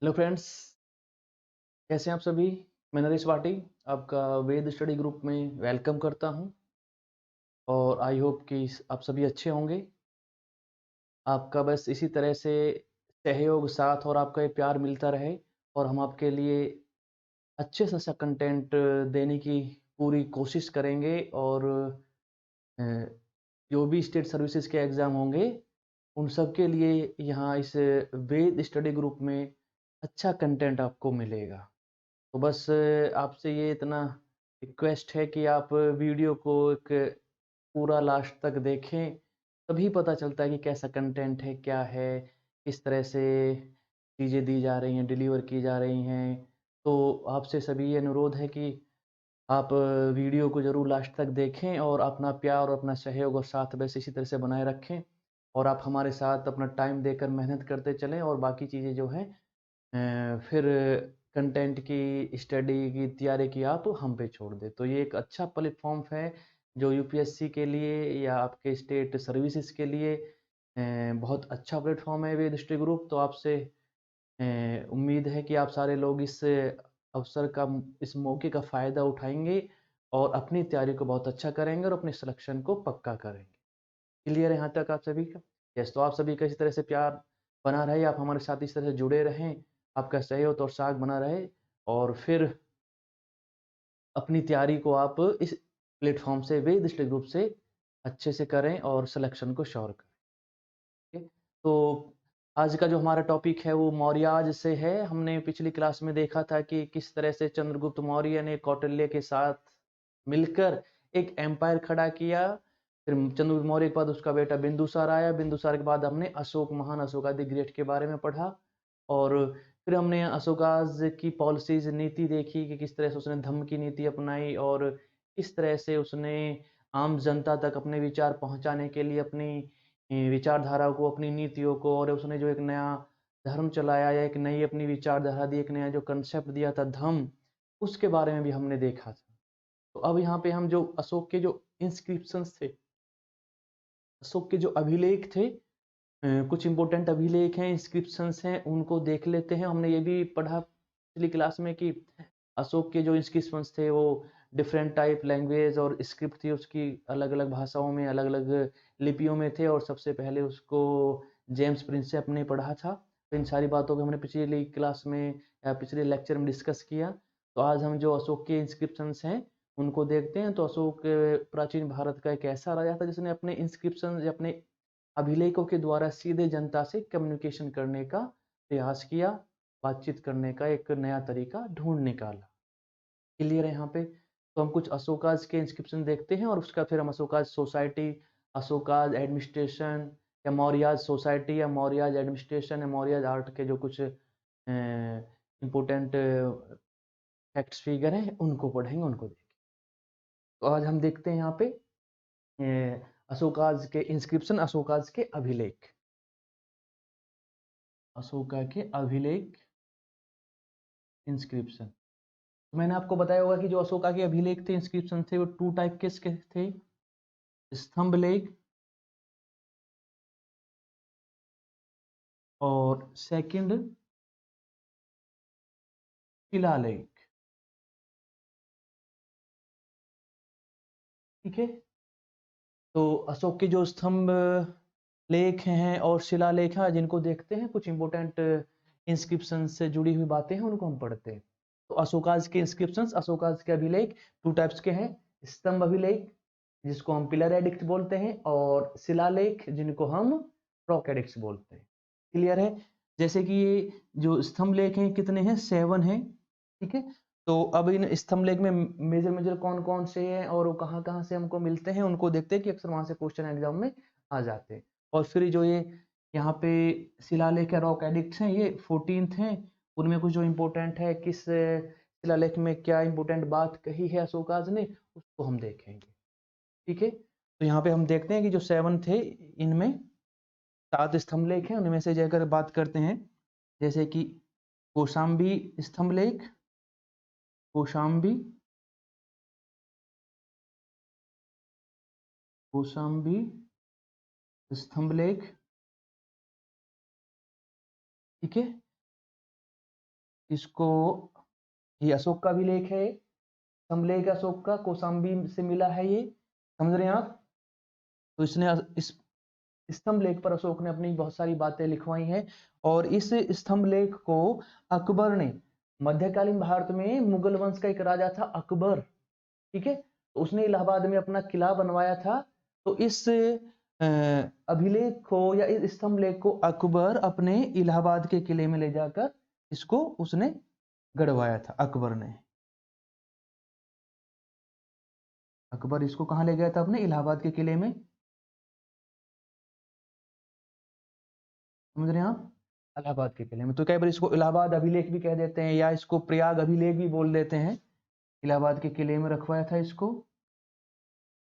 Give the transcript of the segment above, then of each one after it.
Hello friends, कैसे हैं आप सभी। मैं नरेश भाटी आपका वेद स्टडी ग्रुप में वेलकम करता हूं और आई होप कि आप सभी अच्छे होंगे। आपका बस इसी तरह से सहयोग साथ और आपका ये प्यार मिलता रहे और हम आपके लिए अच्छे से अच्छा कंटेंट देने की पूरी कोशिश करेंगे। और अ, जो भी स्टेट सर्विसेज के एग्ज़ाम होंगे उन सब के लिए यहाँ इस वेद स्टडी ग्रुप में अच्छा कंटेंट आपको मिलेगा। तो बस आपसे ये इतना रिक्वेस्ट है कि आप वीडियो को एक पूरा लास्ट तक देखें, तभी पता चलता है कि कैसा कंटेंट है, क्या है, किस तरह से चीज़ें दी जा रही हैं, डिलीवर की जा रही हैं। तो आपसे सभी ये अनुरोध है कि आप वीडियो को ज़रूर लास्ट तक देखें और अपना प्यार और अपना सहयोग और साथ बस इसी तरह से बनाए रखें और आप हमारे साथ अपना टाइम देकर मेहनत करते चलें और बाकी चीज़ें जो हैं फिर कंटेंट की स्टडी की तैयारी की आप हम पे छोड़ दें। तो ये एक अच्छा प्लेटफ़ॉर्म है जो यूपीएससी के लिए या आपके स्टेट सर्विसेज़ के लिए बहुत अच्छा प्लेटफ़ॉर्म है वेद स्टडी ग्रुप। तो आपसे उम्मीद है कि आप सारे लोग इस अवसर का इस मौके का फ़ायदा उठाएँगे और अपनी तैयारी को बहुत अच्छा करेंगे और अपने सिलेक्शन को पक्का करेंगे। क्लियर है यहाँ तक आप सभी का? यस, तो आप सभी का इसी तरह से प्यार बना रहे, आप हमारे साथ इस तरह से जुड़े रहें, आपका सहयोग और साथ बना रहे और फिर अपनी तैयारी को आप इस प्लेटफ़ॉर्म से वेद स्टडी ग्रुप से अच्छे से करें और सिलेक्शन को श्योर करें। ठीक है? तो आज का जो हमारा टॉपिक है वो मौर्याज से है। हमने पिछली क्लास में देखा था कि किस तरह से चंद्रगुप्त मौर्य ने कौटिल्य के साथ मिलकर एक एम्पायर खड़ा किया। फिर चंद्रगुप्त मौर्य के बाद उसका बेटा बिंदुसार आया। बिंदुसार के बाद हमने अशोक, महान अशोका द ग्रेट के बारे में पढ़ा और फिर हमने अशोकाज की पॉलिसीज़, नीति देखी कि किस तरह से उसने धम्म की नीति अपनाई और किस तरह से उसने आम जनता तक अपने विचार पहुँचाने के लिए अपनी विचारधारा को, अपनी नीतियों को और उसने जो एक नया धर्म चलाया या एक नई अपनी विचारधारा दी, एक नया जो कंसेप्ट दिया था धम्म, उसके बारे में भी हमने देखा था। तो अब यहाँ पे हम जो अशोक के जो इंस्क्रिप्शंस थे, अशोक के जो अभिलेख थे, कुछ इम्पोर्टेंट अभिलेख हैं, इंस्क्रिप्शंस हैं, उनको देख लेते हैं। हमने ये भी पढ़ा पिछली क्लास में कि अशोक के जो इंस्क्रिप्शंस थे वो डिफरेंट टाइप लैंग्वेज और स्क्रिप्ट थी उसकी, अलग-अलग भाषाओं में, अलग-अलग लिपियों में थे और सबसे पहले उसको जेम्स प्रिंसेप ने पढ़ा था। तो इन सारी बातों को हमने पिछली क्लास में या पिछले लेक्चर में डिस्कस किया। तो आज हम जो अशोक के इंस्क्रिप्शंस हैं उनको देखते हैं। तो अशोक प्राचीन भारत का एक ऐसा राजा था जिसने अपने इंस्क्रिप्शन या अपने अभिलेखों के द्वारा सीधे जनता से कम्युनिकेशन करने का प्रयास किया, बातचीत करने का एक नया तरीका ढूँढ निकाला। क्लियर है यहाँ पे? तो हम कुछ अशोकाज़ के इंस्क्रिप्शन देखते हैं और उसका फिर हम अशोकाज़ सोसाइटी, अशोकाज़ एडमिनिस्ट्रेशन या मौर्याज़ सोसाइटी या मौर्याज़ एडमिनिस्ट्रेशन या मौर्याज़ आर्ट के जो कुछ इम्पोर्टेंट फैक्ट्स फिगर हैं, उनको पढ़ेंगे, उनको देखेंगे। तो आज हम देखते हैं यहाँ पे अशोकाज़ के इंस्क्रिप्शन, अशोकाज़ के अभिलेख। अशोका के अभिलेख, इंस्क्रिप्शन। तो मैंने आपको बताया होगा कि जो अशोका के अभिलेख थे, इंस्क्रिप्शन थे, वो 2 टाइप के थे, स्तंभ लेख और सेकंड शिलालेख। ठीक है? तो अशोक के जो स्तंभ लेख हैं और शिलालेख हैं जिनको देखते हैं, कुछ इंपॉर्टेंट इंस्क्रिप्शन से जुड़ी हुई बातें हैं उनको हम पढ़ते हैं। तो अशोकाज के इंस्क्रिप्शंस, अशोकाज के अभिलेख 2 टाइप्स के हैं, स्तंभ अभिलेख जिसको हम पिलर एडिक्ट बोलते हैं और शिलालेख जिनको हम रॉक एडिक्ट बोलते हैं। क्लियर है? जैसे कि ये जो स्तंभ लेख हैं कितने हैं, 7 हैं। ठीक है? तो अब इन स्तंभ लेख में मेजर मेजर कौन-कौन से हैं और वो कहाँ-कहाँ से हमको मिलते हैं, उनको देखते हैं कि अक्सर वहाँ से क्वेश्चन एग्जाम में आ जाते हैं। और फिर जो ये यहाँ पे शिलालेख या रॉक एडिक्ट्स हैं, ये 14th हैं। उनमें कुछ जो इम्पोर्टेंट है, किस शिलालेख में क्या इम्पोर्टेंट बात कही है अशोकाज ने, उसको हम देखेंगे। ठीक है? तो यहाँ पे हम देखते हैं कि जो 7 थे, इनमें 7 स्तंभ लेख हैं, उनमें से अगर बात करते हैं, जैसे कि कौशाम्बी स्तंभ लेख, कौशाम्बी कौशाम्बी स्तंभ लेख। ठीक है? इसको, ये अशोक का अभिलेख है, स्तंभलेख अशोक का, कौशाम्बी से मिला है ये, समझ रहे हैं आप। तो इसने इस स्तंभ लेख पर अशोक ने अपनी बहुत सारी बातें लिखवाई हैं, और इस स्तंभ लेख को अकबर ने, मध्यकालीन भारत में मुगल वंश का एक राजा था अकबर, ठीक है, तो उसने इलाहाबाद में अपना किला बनवाया था। तो इस अभिलेख को या इस स्तंभ लेख को अकबर अपने इलाहाबाद के किले में ले जाकर इसको उसने गड़वाया था। अकबर ने, अकबर इसको कहां ले गया था? अपने इलाहाबाद के किले में, समझ रहे हैं आप, इलाहाबाद के किले में। तो कई बार इसको इलाहाबाद अभिलेख भी कह देते हैं, या इसको प्रयाग अभिलेख भी बोल देते हैं। इलाहाबाद के किले में रखवाया था इसको,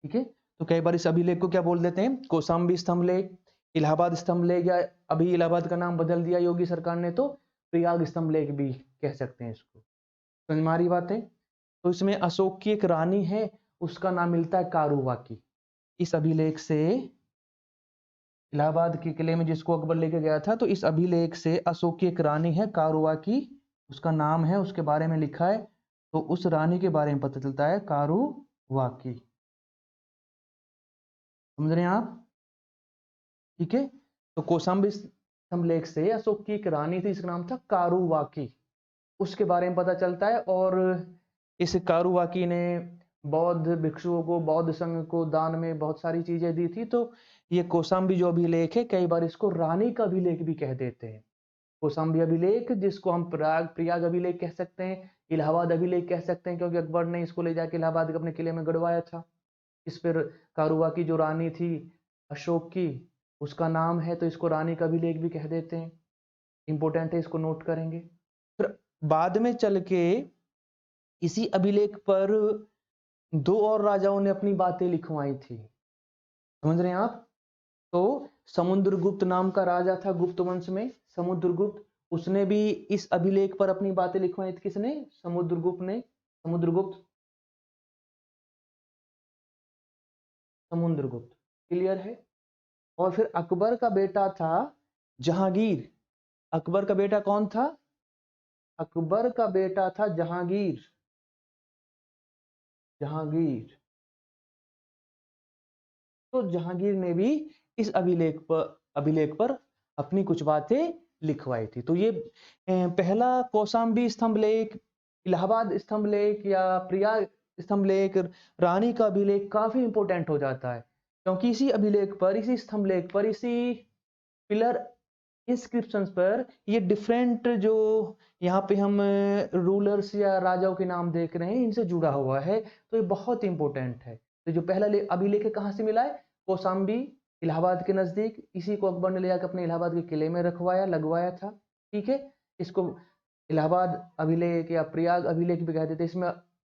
ठीक है। तो कई बार इस अभिलेख को क्या बोल देते हैं? कौशाम्बी स्तंभ लेख, इलाहाबाद स्तंभ लेख, या अभी इलाहाबाद का नाम बदल दिया योगी सरकार ने तो प्रयाग स्तंभ लेख भी कह सकते हैं इसको। समझ में आ रही बात है? तो इसमें अशोक की एक रानी है, उसका नाम मिलता है कारुवाकी। इस अभिलेख से, इलाहाबाद के किले में जिसको अकबर लेके गया था, तो इस अभिलेख से अशोक की एक रानी है कारुवाकी, उसका नाम है, उसके बारे में लिखा है। तो उस रानी के बारे में पता चलता है, कारुवाकी, समझ रहे हैं आप, ठीक है। तो कौशाम्बी स्तंभ लेख से अशोक की एक रानी थी, इसका नाम था कारुवाकी, उसके बारे में पता चलता है। और इस कारुवाकी ने बौद्ध भिक्षुओं को, बौद्ध संघ को दान में बहुत सारी चीजें दी थी। तो ये कौशाम्बी जो अभिलेख है, कई बार इसको रानी का अभिलेख भी कह देते हैं। कौशाम्बी अभिलेख, जिसको हम प्रयाग अभिलेख कह सकते हैं, इलाहाबाद अभिलेख कह सकते हैं, क्योंकि अकबर ने इसको ले जाके इलाहाबाद के अपने किले में गड़वाया था। इस पर कारुवाकी जो रानी थी अशोक की, उसका नाम है, तो इसको रानी का अभिलेख भी कह देते हैं। इंपॉर्टेंट है, इसको नोट करेंगे। फिर बाद में चल के इसी अभिलेख पर दो और राजाओं ने अपनी बातें लिखवाई थी, समझ रहे हैं आप। तो समुद्रगुप्त नाम का राजा था गुप्त वंश में, समुद्रगुप्त, उसने भी इस अभिलेख पर अपनी बातें लिखवाई थी। किसने? समुद्रगुप्त ने, समुद्रगुप्त, समुद्रगुप्त, क्लियर है। और फिर अकबर का बेटा था जहांगीर। अकबर का बेटा कौन था? अकबर का बेटा था जहांगीर, जहांगीर। तो जहांगीर ने भी इस अभिलेख पर अपनी कुछ बातें लिखवाई थी। तो ये पहला कौशाम्बी स्तंभ लेख, इलाहाबाद स्तंभ लेख या प्रयाग स्तंभ लेख, रानी का अभिलेख काफी इंपॉर्टेंट हो जाता है, क्योंकि इसी अभिलेख पर, इसी स्तंभ लेख पर, इसी पिलर इंस्क्रिप्शंस पर ये डिफरेंट जो यहाँ पे हम रूलर्स या राजाओं के नाम देख रहे हैं, इनसे जुड़ा हुआ है। तो ये बहुत इंपॉर्टेंट है। तो जो पहला अभिलेख है, कहाँ से मिला है? कौशाम्बी, इलाहाबाद के नजदीक। इसी को अकबर ने ले जाकर अपने इलाहाबाद के किले में रखवाया, लगवाया था, ठीक है। इसको इलाहाबाद अभिलेख या प्रयाग अभिलेख भी कहते थे। इसमें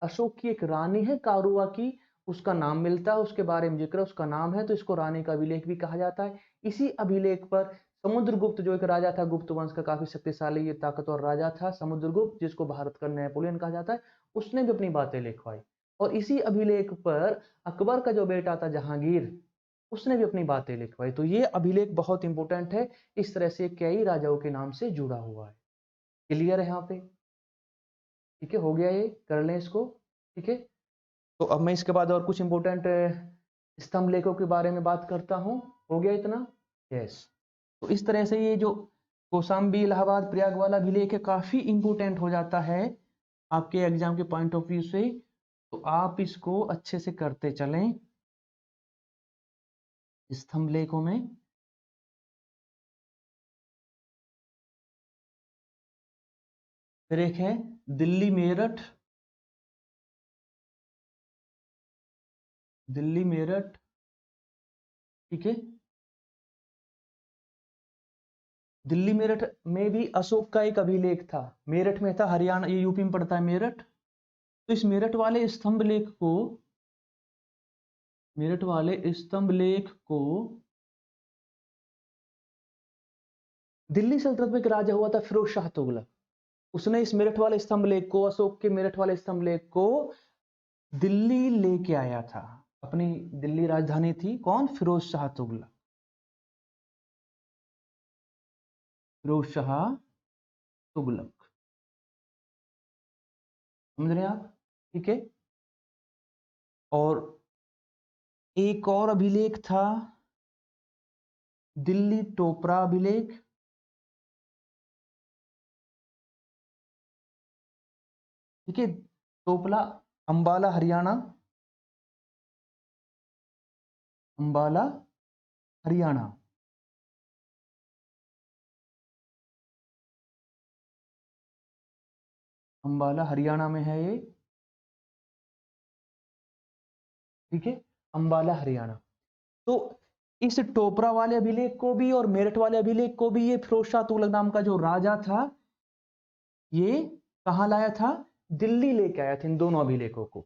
अशोक की एक रानी है कारुवाकी, उसका नाम मिलता है, उसके बारे में जिक्र, उसका नाम है, तो इसको रानी का अभिलेख भी कहा जाता है। इसी अभिलेख पर समुद्रगुप्त जो एक राजा था गुप्त वंश का, काफी शक्तिशाली ये ताकतवर राजा था समुद्रगुप्त, जिसको भारत का नेपोलियन कहा जाता है, उसने भी अपनी बातें लिखवाई। और इसी अभिलेख पर अकबर का जो बेटा था जहांगीर, उसने भी अपनी बातें लिखवाई। तो ये अभिलेख बहुत इंपॉर्टेंट है, इस तरह से कई राजाओं के नाम से जुड़ा हुआ है। क्लियर है यहाँ पे? ठीक है, हो गया, ये कर लें इसको, ठीक है। तो अब मैं इसके बाद और कुछ इंपॉर्टेंट स्तंभ लेखों के बारे में बात करता हूँ। हो गया इतना? यस। तो इस तरह से ये जो कौशाम्बी इलाहाबाद प्रयाग वाला अभिलेख है, काफी इंपॉर्टेंट हो जाता है आपके एग्जाम के पॉइंट ऑफ व्यू से। तो आप इसको अच्छे से करते चलें स्तंभ लेखों में। फिर एक है दिल्ली मेरठ, दिल्ली मेरठ, ठीक है। दिल्ली मेरठ में भी अशोक का एक अभिलेख था। मेरठ में था, हरियाणा, ये यूपी में पड़ता है मेरठ। तो इस मेरठ वाले स्तंभ लेख को, मेरठ वाले स्तंभ लेख को दिल्ली सल्तनत में एक राजा हुआ था फिरोज शाह तुगलक, उसने इस मेरठ वाले स्तंभ लेख को, अशोक के मेरठ वाले स्तंभ लेख को दिल्ली लेके आया था। अपनी दिल्ली राजधानी थी कौन? फिरोज शाह तुगलक, फिरोज शाह तुगलक। समझ रहे हैं आप? ठीक है। और एक और अभिलेख था दिल्ली टोपरा अभिलेख। ठीक है, टोपला अंबाला हरियाणा, अंबाला हरियाणा। अंबाला हरियाणा में है ये। ठीक है, अंबाला हरियाणा। तो इस टोपरा वाले अभिलेख को भी और मेरठ वाले अभिलेख को भी ये फिरोज शाह तुगलक नाम का जो राजा था ये कहां लाया था? दिल्ली लेके आया था इन दोनों अभिलेखों को।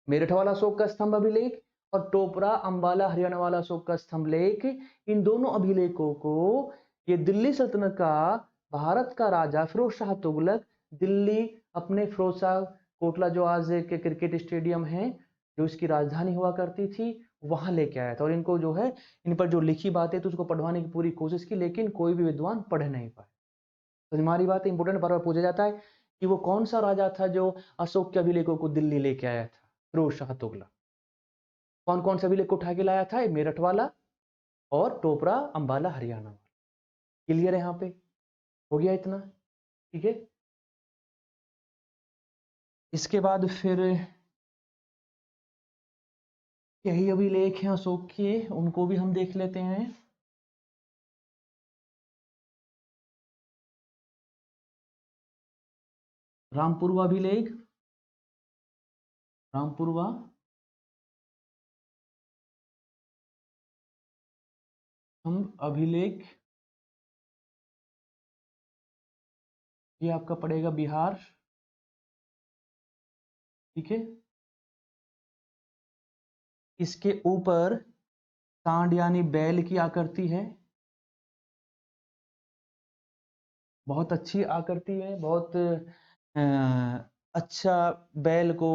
मेरठ वाला अशोक का स्तंभ अभिलेख और टोपरा अंबाला हरियाणा वाला अशोक का स्तंभ लेख, इन दोनों अभिलेखों को ये दिल्ली सल्तनत का भारत का राजा फिरोज शाह तुगलक दिल्ली अपने फिरोज शाह कोटला जो आज के क्रिकेट स्टेडियम है जो इसकी राजधानी हुआ करती थी वहां लेके आया था। और इनको जो है इन पर जो लिखी बातें थी उसको पढ़वाने की पूरी कोशिश की, लेकिन कोई भी विद्वान पढ़ नहीं पाए। तो हमारी बात इंपोर्टेंट बार बार पूछा जाता है कि वो कौन सा राजा था जो अशोक के अभिलेखों को दिल्ली लेके आया था? फिरोज शाह तुगलक। कौन कौन से अभिलेख को उठा के लाया था? मेरठ वाला और टोपरा अंबाला हरियाणा वाला। क्लियर है? यहाँ पे हो गया इतना? ठीक है। इसके बाद फिर यही अभिलेख हैं अशोक के, उनको भी हम देख लेते हैं। रामपुरवा अभिलेख, रामपुरवा हम अभिलेख, ये आपका पड़ेगा बिहार। ठीक है। इसके ऊपर सांड यानी बैल की आकृति है, बहुत अच्छी आकृति है, बहुत अच्छा बैल को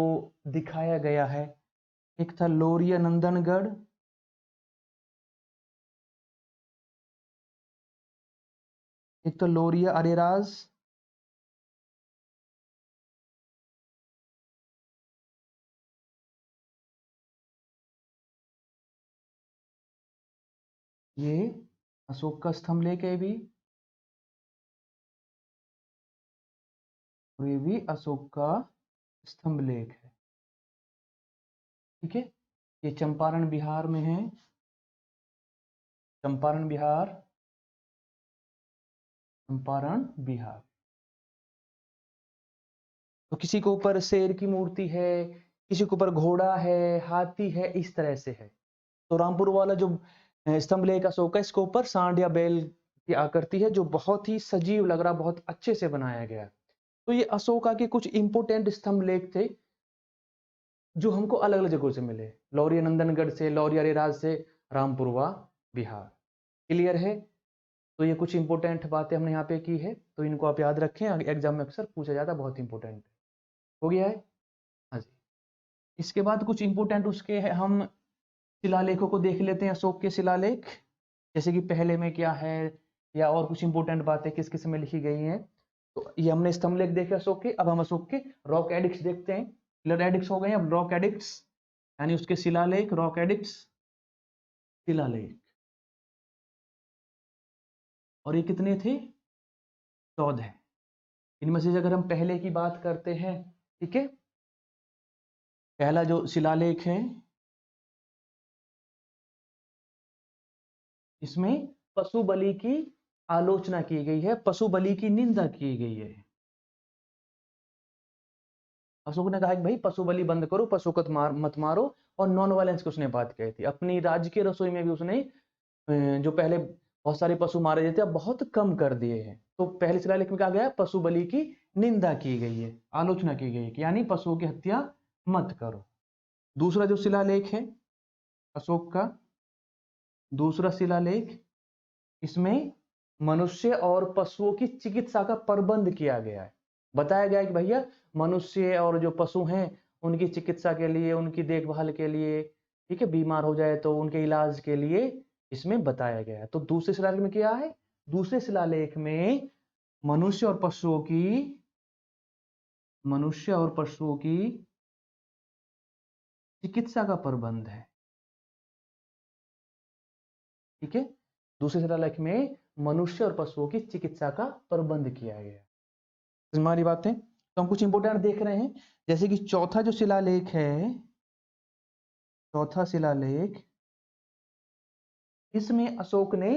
दिखाया गया है। एक था लोरिया नंदनगढ़, एक तो लोरिया अरेराज, ये अशोक का स्तंभ लेख है भी, और ये भी अशोक का स्तंभ लेख है। ठीक है। ये चंपारण बिहार में है, चंपारण बिहार, चंपारण बिहार। तो किसी के ऊपर शेर की मूर्ति है, किसी के ऊपर घोड़ा है, हाथी है, इस तरह से है। तो रामपुर वाला जो स्तंभ लेख अशोक है, इसके ऊपर सांड या बैल की आकृति है जो बहुत ही सजीव लग रहा, बहुत अच्छे से बनाया गया। तो ये अशोका के कुछ इंपोर्टेंट स्तंभ लेख थे जो हमको अलग अलग जगहों से मिले, लौरिया नंदनगढ़ से, लौरिया रेराज से, रामपुरवा बिहार। क्लियर है? तो ये कुछ इंपोर्टेंट बातें हमने यहाँ पे की है, तो इनको आप याद रखें, एग्जाम में अक्सर पूछा जाता है, बहुत इंपोर्टेंट है। हो गया है? हाँ जी। इसके बाद कुछ इंपोर्टेंट उसके है, हम शिलालेखों को देख लेते हैं, अशोक के शिलालेख, जैसे कि पहले में क्या है या और कुछ इंपोर्टेंट बातें किस किस में लिखी गई हैं। तो ये हमने स्तंभ लेख देखे अशोक के, अब हम अशोक के रॉक एडिक्ट्स देखते हैं। पिलर एडिक्ट्स हो गए, अब रॉक एडिक्ट्स यानी उसके शिलालेख, रॉक एडिक्ट्स, शिलालेख। और ये कितने थे? 14। इनमें से अगर हम पहले की बात करते हैं, ठीक है, पहला जो शिलालेख है इसमें पशु बलि की आलोचना की गई है, पशु बलि की निंदा की गई है। अशोक ने कहा कि भाई पशु बलि बंद करो, पशु को मत मारो, और नॉन वायलेंस की उसने बात कही थी। अपनी राज्य की रसोई में भी उसने जो पहले बहुत सारे पशु मारे जाते अब बहुत कम कर दिए हैं। तो पहले शिलालेख में कहा गया पशु बलि की निंदा की गई है, आलोचना की गई है, यानी पशुओं की हत्या मत करो। दूसरा जो शिलालेख है अशोक का, दूसरा शिलालेख, इसमें मनुष्य और पशुओं की चिकित्सा का प्रबंध किया गया है। बताया गया है कि भैया मनुष्य और जो पशु हैं उनकी चिकित्सा के लिए, उनकी देखभाल के लिए, ठीक है, बीमार हो जाए तो उनके इलाज के लिए इसमें बताया गया है। तो दूसरे शिलालेख में क्या है? दूसरे शिलालेख में मनुष्य और पशुओं की मनुष्य और पशुओं की चिकित्सा का प्रबंध है। ठीक है, दूसरे शिलालेख में मनुष्य और पशुओं की चिकित्सा का प्रबंध किया गया है। हमारी बातें तो हम कुछ इंपोर्टेंट देख रहे हैं, जैसे कि चौथा जो शिलालेख है, चौथा शिलालेख, इसमें अशोक ने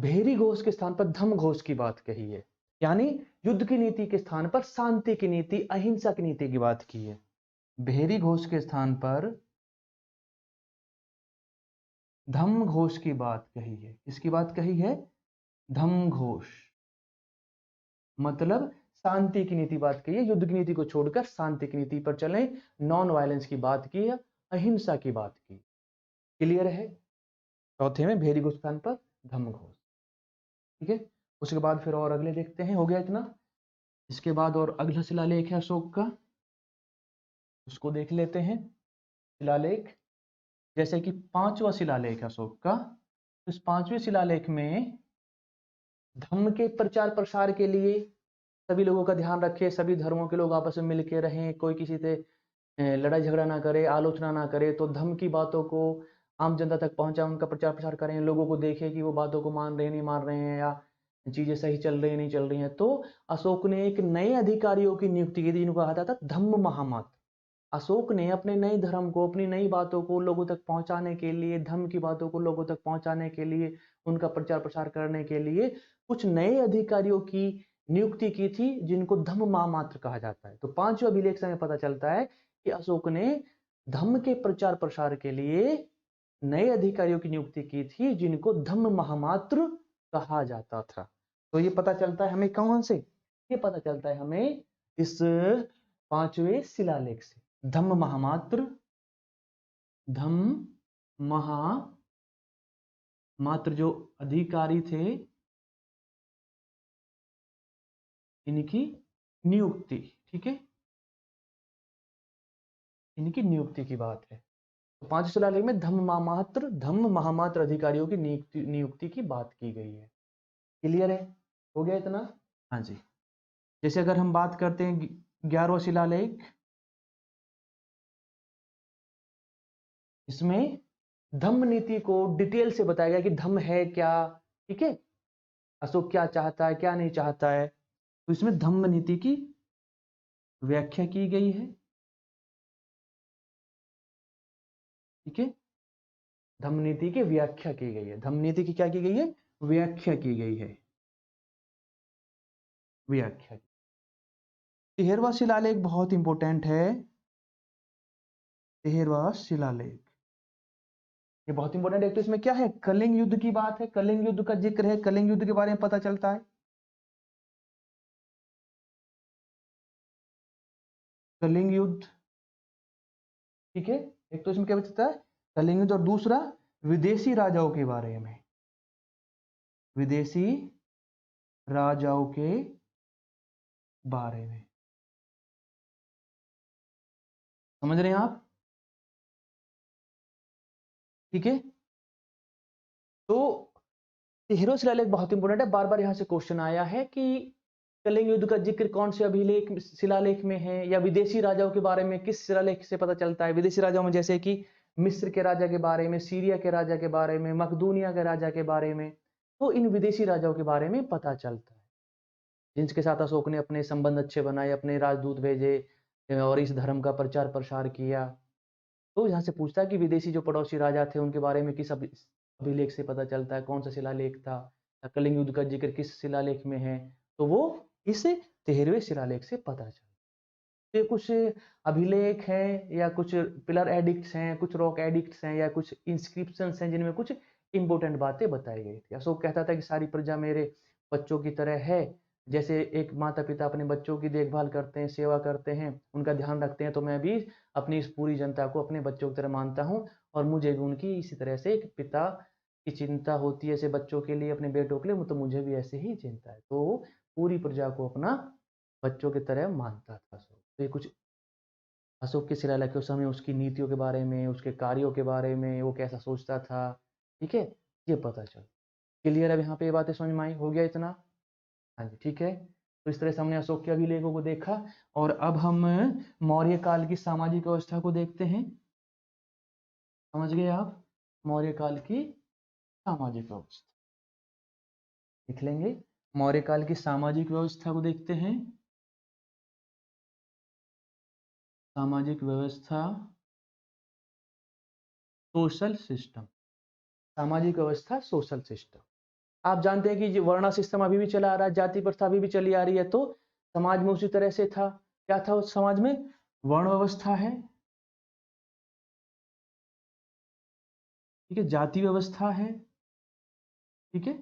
भेरी घोष के स्थान पर धम्म घोष की बात कही है, यानी युद्ध की नीति के स्थान पर शांति की नीति, अहिंसा की नीति की बात की है। भेरी घोष के स्थान पर धम्म घोष की बात कही है। किसकी बात कही है? धम्म घोष, मतलब शांति की नीति बात कही है, युद्ध की नीति को छोड़कर शांति की नीति पर चलें, नॉन वायलेंस की बात की है, अहिंसा की बात की। क्लियर है? चौथे में भेरी घोष स्थान पर धम्म घोष। ठीक है, उसके बाद फिर और अगले देखते हैं। हो गया इतना? इसके बाद और अगला शिलालेख है अशोक का, उसको देख लेते हैं। शिलालेख जैसे कि पांचवा शिलालेख है अशोक का, इस पांचवें शिलालेख में धम्म के प्रचार प्रसार के लिए सभी लोगों का ध्यान रखे, सभी धर्मों के लोग आपस में मिलके रहें, कोई किसी से लड़ाई झगड़ा ना करे, आलोचना ना करे, तो धम्म की बातों को आम जनता तक पहुंचाएं, उनका प्रचार प्रसार करें, लोगों को देखें कि वो बातों को मान रहे हैं नहीं मान रहे हैं, या चीजें सही चल रही है नहीं चल रही हैं। तो अशोक ने एक नए अधिकारियों की नियुक्ति की थी, जिनको कहा जाता था धम्म महामत। अशोक ने अपने नए धर्म को, अपनी नई बातों को लोगों तक पहुंचाने के लिए, धर्म की बातों को लोगों तक पहुंचाने के लिए, उनका प्रचार प्रसार करने के लिए कुछ नए अधिकारियों की नियुक्ति की थी, जिनको धम्म महामात्र कहा जाता है। तो पांचवें अभिलेख से हमें पता चलता है कि अशोक ने धम्म के प्रचार प्रसार के लिए नए अधिकारियों की नियुक्ति की थी, जिनको धम्म महामात्र कहा जाता था। तो ये पता चलता है हमें कौन से? ये पता चलता है हमें इस पांचवें शिलालेख से। धम्म महामात्र, धम्म महामात्र जो अधिकारी थे, इनकी नियुक्ति। ठीक है, इनकी नियुक्ति की बात है। तो पांच शिलालेख में धम्म महामात्र अधिकारियों की नियुक्ति की बात की गई है। क्लियर है? हो गया इतना? हाँ जी। जैसे अगर हम बात करते हैं 11वां शिलालेख, इसमें धम्म नीति को डिटेल से बताया गया कि धम्म है क्या। ठीक है, अशोक क्या चाहता है, क्या नहीं चाहता है, तो इसमें धम्म नीति की व्याख्या की गई है। ठीक है, धम्म नीति की व्याख्या की गई है। धम्म नीति की क्या की गई है? व्याख्या की गई है। व्याख्या। 13वां शिलालेख बहुत इंपॉर्टेंट है। 13वां शिलालेख ये बहुत इंपॉर्टेंट है। तो इसमें क्या है? कलिंग युद्ध की बात है, कलिंग युद्ध का जिक्र है, कलिंग युद्ध के बारे में पता चलता है। कलिंग युद्ध, ठीक है, एक तो इसमें क्या बताता है? कलिंग युद्ध, और दूसरा विदेशी राजाओं के बारे में, विदेशी राजाओं के बारे में। समझ रहे हैं आप? ठीक है, तो 13वां शिलालेख बहुत इंपॉर्टेंट है। बार बार यहां से क्वेश्चन आया है कि कलिंग युद्ध का जिक्र कौन से अभिलेख शिलालेख में है, या विदेशी राजाओं के बारे में किस शिलालेख से पता चलता है। विदेशी राजाओं में जैसे कि मिस्र के राजा के बारे में, सीरिया के राजा के बारे में, मकदूनिया के राजा के बारे में, तो इन विदेशी राजाओं के बारे में पता चलता है, जिनके साथ अशोक ने अपने संबंध अच्छे बनाए, अपने राजदूत भेजे और इस धर्म का प्रचार प्रसार किया। तो यहाँ से पूछता है कि विदेशी जो पड़ोसी राजा थे, उनके बारे में किस अभिलेख से पता चलता है, कौन सा शिलालेख था, कलिंग युद्ध का जिक्र किस शिलालेख में है, तो वो इस 13वें शिलालेख से पता चलता है। ये कुछ अभिलेख हैं, या कुछ पिलर एडिक्ट्स हैं, कुछ रॉक एडिक्ट्स हैं, या कुछ इंस्क्रिप्शंस हैं, जिनमें कुछ इंपॉर्टेंट बातें बताई गई थी। अशोक कहता था कि सारी प्रजा मेरे बच्चों की तरह है, जैसे एक माता पिता अपने बच्चों की देखभाल करते हैं, सेवा करते हैं, उनका ध्यान रखते हैं, तो मैं भी अपनी इस पूरी जनता को अपने बच्चों की तरह मानता हूँ, और मुझे भी उनकी इसी तरह से एक पिता की चिंता होती है ऐसे बच्चों के लिए, अपने बेटों के लिए, तो मुझे भी ऐसे ही चिंता है। तो पूरी प्रजा को अपना बच्चों की तरह मानता था अशोक। तो ये कुछ अशोक के शिलालेख के समय उसकी नीतियों के बारे में, उसके कार्यों के बारे में, वो कैसा सोचता था। ठीक है, ये पता चल। क्लियर है? अब यहाँ पे ये बातें समझ में आई? हो गया इतना? हाँ जी, ठीक है। तो इस तरह से हमने अशोक के अभिलेखों को देखा और अब हम मौर्य काल की सामाजिक व्यवस्था को देखते हैं। समझ गए आप? मौर्य काल की सामाजिक व्यवस्था लिख लेंगे। मौर्य काल की सामाजिक व्यवस्था को देखते हैं। सामाजिक व्यवस्था, सोशल सिस्टम। सामाजिक व्यवस्था, सोशल सिस्टम। आप जानते हैं कि जो वर्ण सिस्टम अभी भी चला आ रहा है, जाति प्रथा अभी भी चली आ रही है, तो समाज में उसी तरह से था। क्या था उस समाज में? वर्ण व्यवस्था है, ठीक है, जाति व्यवस्था है, ठीक है।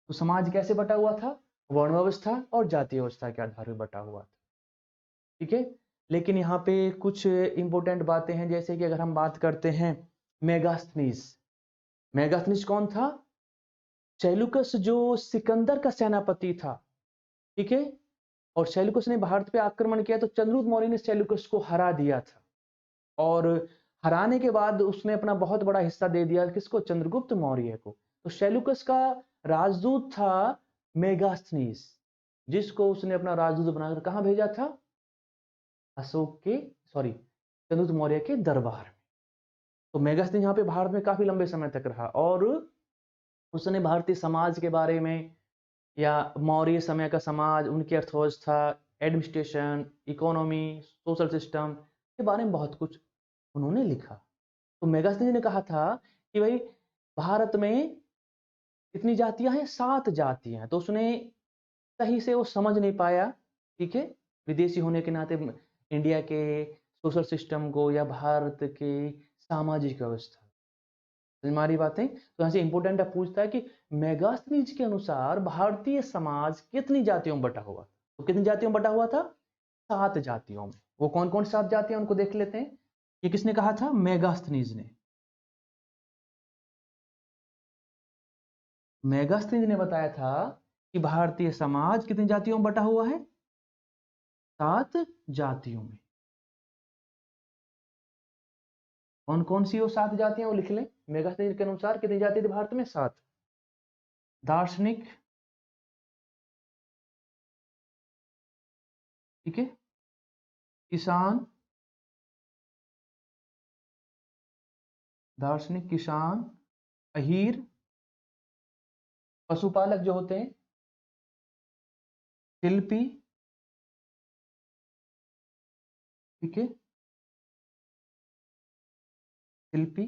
तो समाज कैसे बटा हुआ था? वर्ण व्यवस्था और जाति व्यवस्था के आधार पर बटा हुआ था, ठीक है। लेकिन यहाँ पे कुछ इंपॉर्टेंट बातें हैं, जैसे कि अगर हम बात करते हैं मेगास्थनीज। मेगास्थनीज कौन था? सेल्यूकस जो सिकंदर का सेनापति था, ठीक है। और सेल्यूकस ने भारत पे आक्रमण किया तो चंद्रगुप्त मौर्य ने सेल्यूकस को हरा दिया था, और हराने के बाद उसने अपना बहुत बड़ा हिस्सा दे दिया किसको? चंद्रगुप्त मौर्य को। तो सेल्यूकस का राजदूत था मेगास्थनीज, जिसको उसने अपना राजदूत बनाकर कहां भेजा था? अशोक के चंद्रगुप्त मौर्य के दरबार में। तो मेगास्थनीज यहाँ पे भारत में काफी लंबे समय तक रहा, और उसने भारतीय समाज के बारे में या मौर्य समय का समाज, उनकी अर्थव्यवस्था, एडमिनिस्ट्रेशन, इकोनॉमी, सोशल सिस्टम के बारे में बहुत कुछ उन्होंने लिखा। तो मेगास्थनीज ने कहा था कि भाई भारत में कितनी जातियां हैं? 7 जातियां हैं। तो उसने सही से वो समझ नहीं पाया, ठीक है, विदेशी होने के नाते इंडिया के सोशल सिस्टम को या भारत के सामाजिक व्यवस्था। हमारी बातें तो यहाँ से इंपोर्टेंट पूछता है कि मेगास्थनीज के अनुसार भारतीय समाज कितनी जातियों में बटा हुआ? तो कितनी जातियों में बटा हुआ था? 7 जातियों में। वो कौन कौन 7 जातियां उनको देख लेते हैं। ये किसने कहा था? मेगास्थनीज ने। मेगास्थनीज ने बताया था कि भारतीय समाज कितनी जातियों में बटा हुआ है? 7 जातियों में। कौन कौन सी वो 7 जातियां वो लिख लें। मेगास्थनीज के अनुसार कितनी जाति थी भारत में? 7। दार्शनिक, ठीक है, किसान, दार्शनिक, किसान, अहीर, पशुपालक जो होते हैं, शिल्पी, ठीक है, शिल्पी,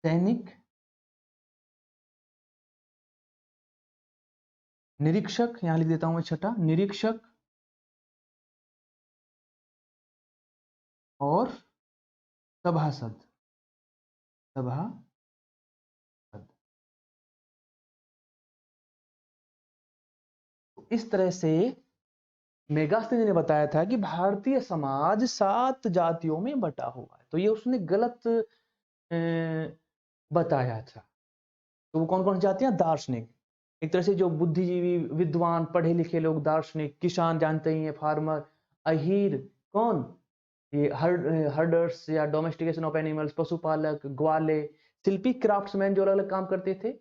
सैनिक, निरीक्षक, यहां लिख देता हूं मैं छठा, निरीक्षक, और सभासद। सभासद। इस तरह से मेगास्थनीज ने बताया था कि भारतीय समाज 7 जातियों में बटा हुआ है। तो ये उसने गलत बताया था। तो वो कौन कौन सी जातियां? दार्शनिक, एक तरह से जो बुद्धिजीवी, विद्वान, पढ़े लिखे लोग, दार्शनिक, किसान जानते ही हैं, फार्मर, अहीर कौन? ये हर्डर्स या डोमेस्टिकेशन ऑफ एनिमल्स, पशुपालक, ग्वाले, शिल्पी, क्राफ्ट्समैन जो अलग अलग काम करते थे,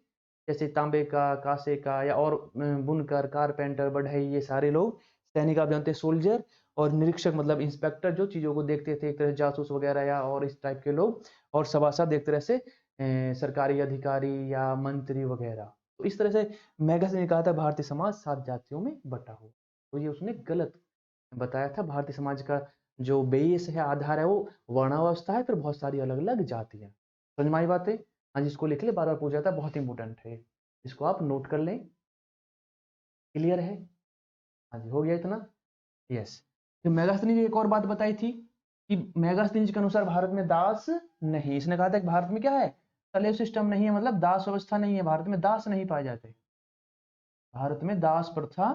जैसे तांबे का, कांसे का, या और बुनकर, कारपेंटर, बढ़ई, ये सारे लोग। सैनिक आप जानते हैं, सोल्जर। और निरीक्षक मतलब इंस्पेक्टर, जो चीजों को देखते थे, एक तरह से जासूस वगैरह या और इस टाइप के लोग। और सभासद एक तरह से सरकारी अधिकारी या मंत्री वगैरह। तो इस तरह से मेगास्थनीज ने कहा था भारतीय समाज 7 जातियों में बटा हुआ। तो ये उसने गलत बताया था। भारतीय समाज का जो बेस है, आधार है, वो वर्णावस्था है, फिर बहुत सारी अलग अलग जातियां। समझ में आई बातें? हाँ, जिसको लिख ले, बार बार पूछा जाता है, बहुत इंपॉर्टेंट है, इसको आप नोट कर लें। क्लियर है? हाँ जी, हो गया इतना? यस। फिर मेगास्थनीज ने एक और बात बताई थी कि मेगास्थनीज के अनुसार भारत में दास नहीं। इसने कहा था कि भारत में क्या है? स्लेव सिस्टम नहीं है, मतलब दास व्यवस्था नहीं है, भारत में दास नहीं पाए जाते, भारत में दास प्रथा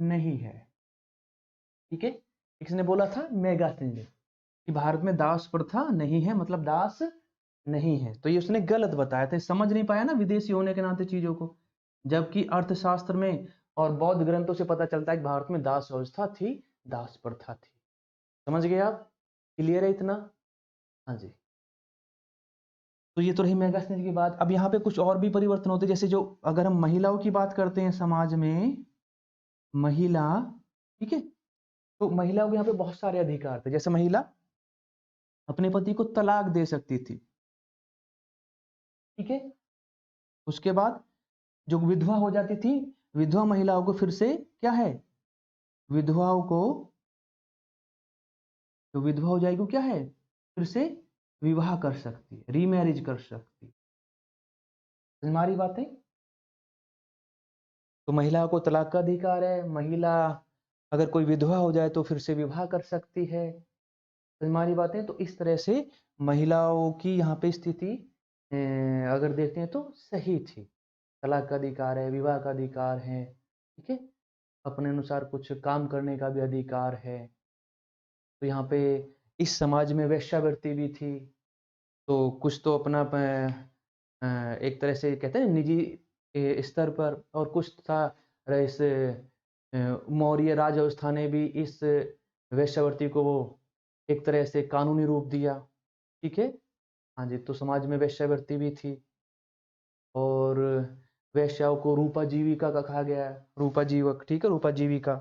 नहीं है, ठीक है। किसने बोला था? मेगास्थनीज ने, कि भारत में दास प्रथा नहीं है, मतलब दास नहीं है। तो ये उसने गलत बताया था, समझ नहीं पाया ना विदेशी होने के नाते चीजों को। जबकि अर्थशास्त्र में और बौद्ध ग्रंथों से पता चलता है कि भारत में दास व्यवस्था थी, दास प्रथा थी। समझ गए आप? क्लियर है इतना? हाँ जी। तो ये तो रही मेगा स्नेच की बात। अब यहाँ पे कुछ और भी परिवर्तन होते हैं, जैसे जो अगर हम महिलाओं की बात करते हैं समाज में, महिला, ठीक है, तो महिलाओं के यहाँ पे बहुत सारे अधिकार थे। जैसे महिला अपने पति को तलाक दे सकती थी, ठीक है। उसके बाद जो विधवा हो जाती थी, विधवा महिलाओं को फिर से क्या है, विधवाओं को, जो विधवा हो जाएगी वो क्या है, फिर से विवाह कर सकती है, रीमैरिज कर सकती है। हमारी बातें, तो महिला को तलाक का अधिकार है, महिला अगर कोई विधवा हो जाए तो फिर से विवाह कर सकती है। हमारी बातें, तो इस तरह से महिलाओं की यहाँ पे स्थिति अगर देखते हैं तो सही थी। तलाक का अधिकार है, विवाह का अधिकार है, ठीक है, अपने अनुसार कुछ काम करने का भी अधिकार है। तो यहाँ पे इस समाज में वेश्यावृत्ति भी थी, तो कुछ तो अपना एक तरह से कहते हैं निजी स्तर पर, और कुछ था इस मौर्य राज व्यवस्था ने भी इस वेश्यावृत्ति को वो एक तरह से कानूनी रूप दिया, ठीक है। हाँ जी, तो समाज में वेश्यावृत्ति भी थी, और वेश्याओं को रूपा जीविका का कहा गया है, रूपा जीवक, ठीक है, रूपा जीविका,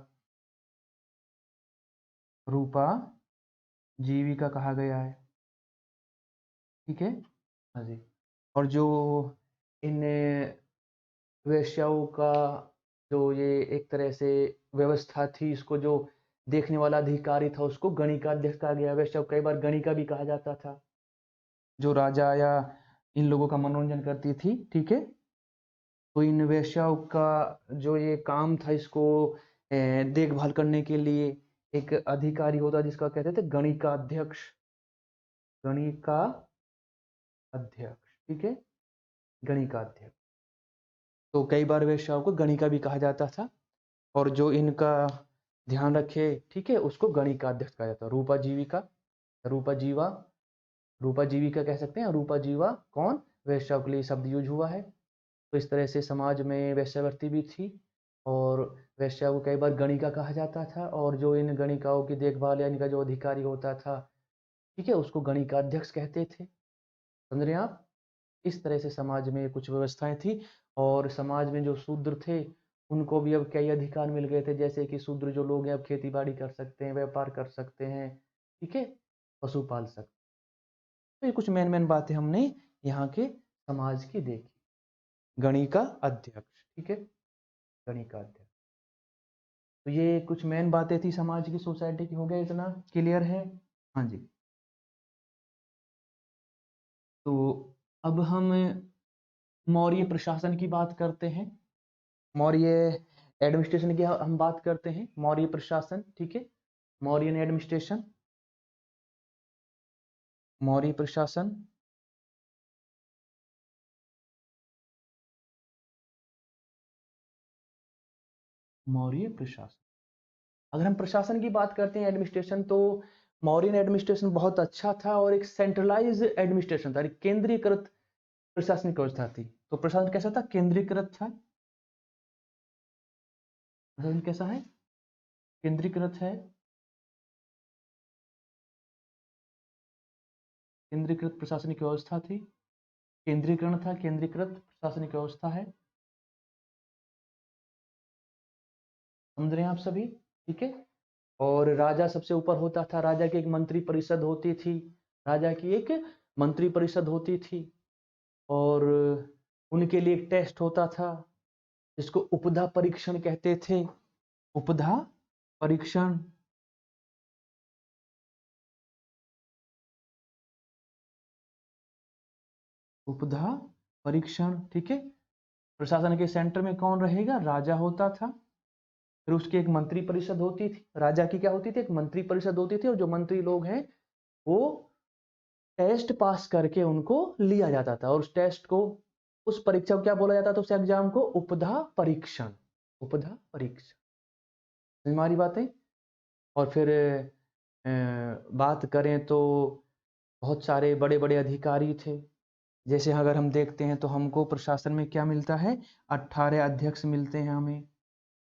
रूपा जीविका कहा गया है, ठीक है। हाँ जी, और जो इन वेश्याओं का जो ये एक तरह से व्यवस्था थी, इसको जो देखने वाला अधिकारी था उसको गणिकाध्यक्ष कहा गया। वेश्या को कई बार गणिका भी कहा जाता था, जो राजा या इन लोगों का मनोरंजन करती थी, ठीक है। तो इन वेश्याओं का जो ये काम था, इसको देखभाल करने के लिए एक अधिकारी होता जिसका कहते थे गणिकाध्यक्ष, गणिका अध्यक्ष, ठीक है, गणिकाध्यक्ष। तो कई बार वेश्याओं को गणिका भी कहा जाता था, और जो इनका ध्यान रखे, ठीक है, उसको गणिकाध्यक्ष कहा जाता है। रूपा जीविका, रूपा जीवा, रूपा जीविका कह सकते हैं, रूपा जीवा कौन, वेश्याओं के लिए शब्द यूज हुआ है। तो इस तरह से समाज में वेश्यावृत्ति भी थी, और वेश्या को कई बार गणिका कहा जाता था, और जो इन गणिकाओं की देखभाल या इनका जो अधिकारी होता था, ठीक है, उसको गणिकाध्यक्ष कहते थे। समझ रहे हैं आप। इस तरह से समाज में कुछ व्यवस्थाएं थी, और समाज में जो शूद्र थे उनको भी अब कई अधिकार मिल गए थे, जैसे कि शूद्र जो लोग हैं अब खेती बाड़ी कर सकते हैं, व्यापार कर सकते हैं, ठीक है, पशु पाल सकते। तो ये कुछ मेन मेन बातें हमने यहाँ के समाज की देखी। गणिका अध्यक्ष, ठीक है, गणिका अध्यक्ष। तो ये कुछ मेन बातें थी समाज की, सोसाइटी की। हो गया इतना क्लियर है। हाँ जी, तो अब हम मौर्य प्रशासन की बात करते हैं। मौर्य एडमिनिस्ट्रेशन की हम बात करते हैं, मौर्य प्रशासन, ठीक है, मौर्यन एडमिनिस्ट्रेशन, मौर्य प्रशासन, मौर्य प्रशासन। अगर हम प्रशासन की बात करते हैं, एडमिनिस्ट्रेशन, तो मौर्यन एडमिनिस्ट्रेशन बहुत अच्छा था, और एक सेंट्रलाइज एडमिनिस्ट्रेशन था, एक केंद्रीकृत प्रशासनिक व्यवस्था थी। तो प्रशासन कैसा था, केंद्रीकृत था। प्रशासन कैसा है, केंद्रीकृत है, केंद्रीकृत प्रशासनिक व्यवस्था थी, केंद्रीकरण था, केंद्रीकृत प्रशासनिक व्यवस्था है। समझ रहे हैं आप सभी, ठीक है। और राजा सबसे ऊपर होता था, राजा की एक मंत्री परिषद होती थी, राजा की एक मंत्री परिषद होती थी, और उनके लिए एक टेस्ट होता था जिसको उपधा परीक्षण कहते थे, उपधा परीक्षण। उपधा परीक्षण, ठीक है। प्रशासन के सेंटर में कौन रहेगा, राजा होता था, फिर उसकी एक मंत्री परिषद होती थी। राजा की क्या होती थी, एक मंत्री परिषद होती थी, और जो मंत्री लोग हैं वो टेस्ट पास करके उनको लिया जाता था, और उस टेस्ट को, उस परीक्षा को क्या बोला जाता था, उस एग्जाम को उपधा परीक्षण, उपधा परीक्षण। हमारी बातें। और फिर बात करें तो बहुत सारे बड़े बड़े अधिकारी थे। जैसे अगर हम देखते हैं तो हमको प्रशासन में क्या मिलता है, 18 अध्यक्ष मिलते हैं हमें,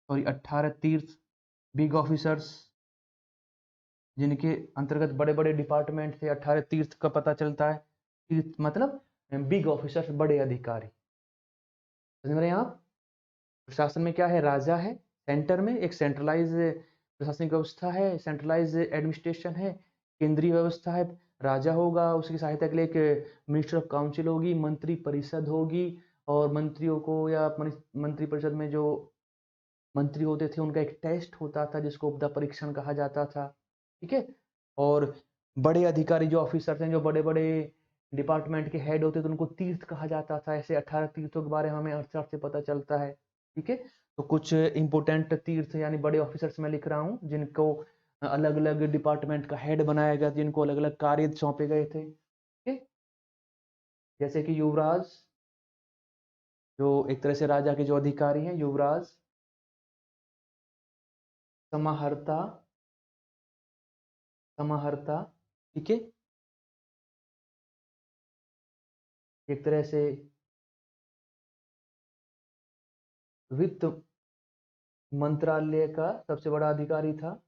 और 18 तीर्थ बिग ऑफिसर्स, जिनके अंतर्गत बड़े बड़े डिपार्टमेंट थे। 18 तीर्थ का पता चलता है, तीर्थ मतलब बिग ऑफिसर्स, बड़े अधिकारी। समझ रहे हैं आप? प्रशासन में क्या है? राजा है सेंटर में, एक सेंट्रलाइज प्रशासनिक व्यवस्था है, सेंट्रलाइज एडमिनिस्ट्रेशन है, केंद्रीय व्यवस्था है। राजा होगा, उसकी सहायता के लिए एक मिनिस्टर ऑफ काउंसिल होगी, मंत्री परिषद होगी, और मंत्रियों को या मंत्री परिषद में जो मंत्री होते थे उनका एक टेस्ट होता था जिसको उपदा परीक्षण कहा जाता था। ठीक है। और बड़े अधिकारी जो ऑफिसर्स हैं, जो बड़े बड़े डिपार्टमेंट के हेड होते थे, उनको तीर्थ कहा जाता था। ऐसे 18 तीर्थों के बारे में हमें अर्थशास्त्र से पता चलता है। ठीक है। तो कुछ इंपोर्टेंट तीर्थ यानी बड़े ऑफिसर्स मैं लिख रहा हूँ जिनको अलग अलग डिपार्टमेंट का हेड बनाया गया, जिनको अलग अलग कार्य सौंपे गए थे। ठीक है। जैसे कि युवराज, जो एक तरह से राजा के जो अधिकारी हैं, युवराज, समाहर्ता, समाहर्ता। ठीक है। एक तरह से वित्त मंत्रालय का सबसे बड़ा अधिकारी था,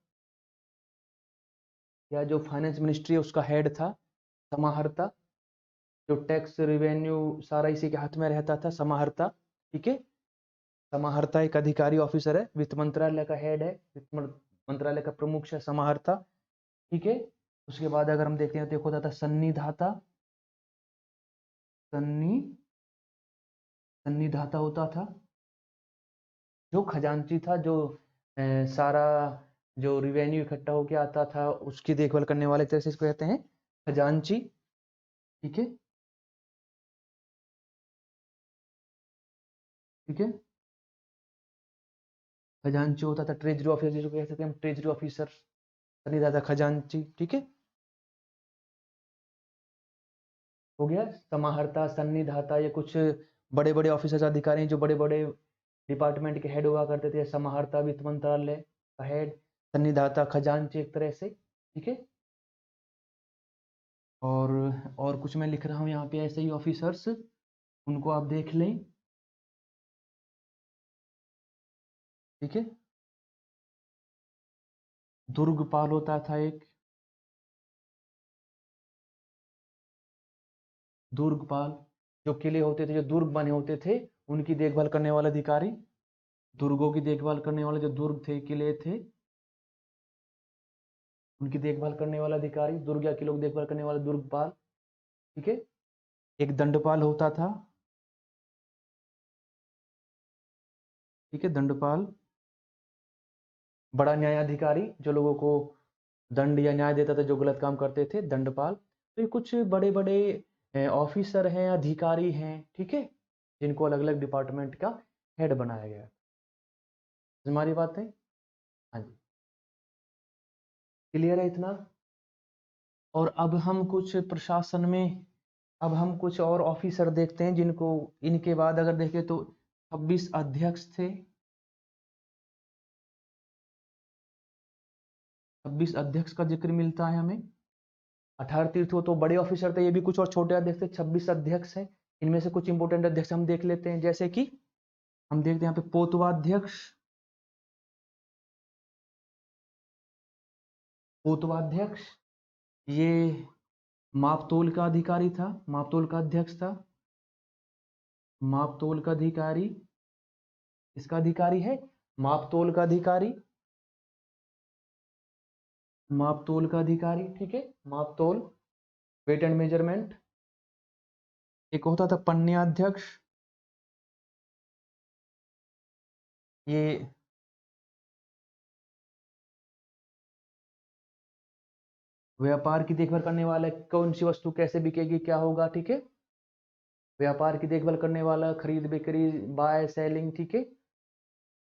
या जो फाइनेंस मिनिस्ट्री है उसका हेड था, समाहर्ता। जो टैक्स रिवेन्यू सारा इसी के हाथ में रहता था, समाहर्ता। ठीक है। समाहर्ता एक अधिकारी ऑफिसर है, वित्त मंत्रालय का हेड है, वित्त मंत्रालय का प्रमुख है समाहर्ता। ठीक है। उसके बाद अगर हम देखते हैं तो एक होता था सन्निधाता, सन्निधाता होता था, जो खजांची था, जो सारा जो रिवेन्यू इकट्ठा होके आता था उसकी देखभाल करने वाले, तरह से इसको कहते हैं खजांची। ठीक है। ठीक है। खजांची होता था ट्रेजरी ऑफिसर, जिसको कह सकते हैं हम ट्रेजरी ऑफिसर, सन्निधाता, खजांची। ठीक है। हो गया। समाहर्ता, सन्निधाता, ये कुछ बड़े बड़े ऑफिसर्स, अधिकारी हैं जो बड़े बड़े डिपार्टमेंट के हेड हुआ करते थे। समाहर्ता वित्त मंत्रालय का हेड, सन्निधाता खजांची एक तरह से। ठीक है। और कुछ मैं लिख रहा हूँ यहाँ पे ऐसे ही ऑफिसर्स, उनको आप देख लें। ठीक है। दुर्गपाल होता था एक, दुर्गपाल, जो किले होते थे, जो दुर्ग बने होते थे, उनकी देखभाल करने वाला अधिकारी। दुर्गों की देखभाल करने वाले जो दुर्ग थे, किले थे, उनकी देखभाल करने वाला अधिकारी, दुर्ग या किलों की देखभाल करने वाला दुर्गपाल। ठीक है। एक दंडपाल होता था। ठीक है। दंडपाल, बड़ा न्यायाधिकारी, जो लोगों को दंड या न्याय देता था जो गलत काम करते थे, दंडपाल। तो ये कुछ बड़े बड़े ऑफिसर हैं, अधिकारी हैं। ठीक है। जिनको अलग अलग डिपार्टमेंट का हेड बनाया गया। हमारी बात है। हाँ जी। क्लियर है इतना? और अब हम कुछ प्रशासन में, अब हम कुछ और ऑफिसर देखते हैं जिनको, इनके बाद अगर देखें तो 26 अध्यक्ष थे। 26 अध्यक्ष का जिक्र मिलता है हमें। 18 तीर्थों तो बड़े ऑफिसर थे, ये भी कुछ और छोटे अध्यक्ष थे। 26 अध्यक्ष हैं। इनमें से कुछ इंपोर्टेंट अध्यक्ष हम देख लेते हैं, जैसे कि हम देखते हैं यहाँ पे पोतवाध्यक्ष, पोतवाध्यक्ष, ये मापतोल का अधिकारी था, मापतोल का अध्यक्ष था। मापतोल का अधिकारी, इसका अधिकारी है मापतोल का अधिकारी, मापतोल का अधिकारी। ठीक है। मापतोल, वेट एंड मेजरमेंट। एक होता था पन्न्याध्यक्ष, ये व्यापार की देखभाल करने वाला, कौन सी वस्तु कैसे बिकेगी, क्या होगा। ठीक है। व्यापार की देखभाल करने वाला, खरीद बिक्री, बाय सेलिंग। ठीक है।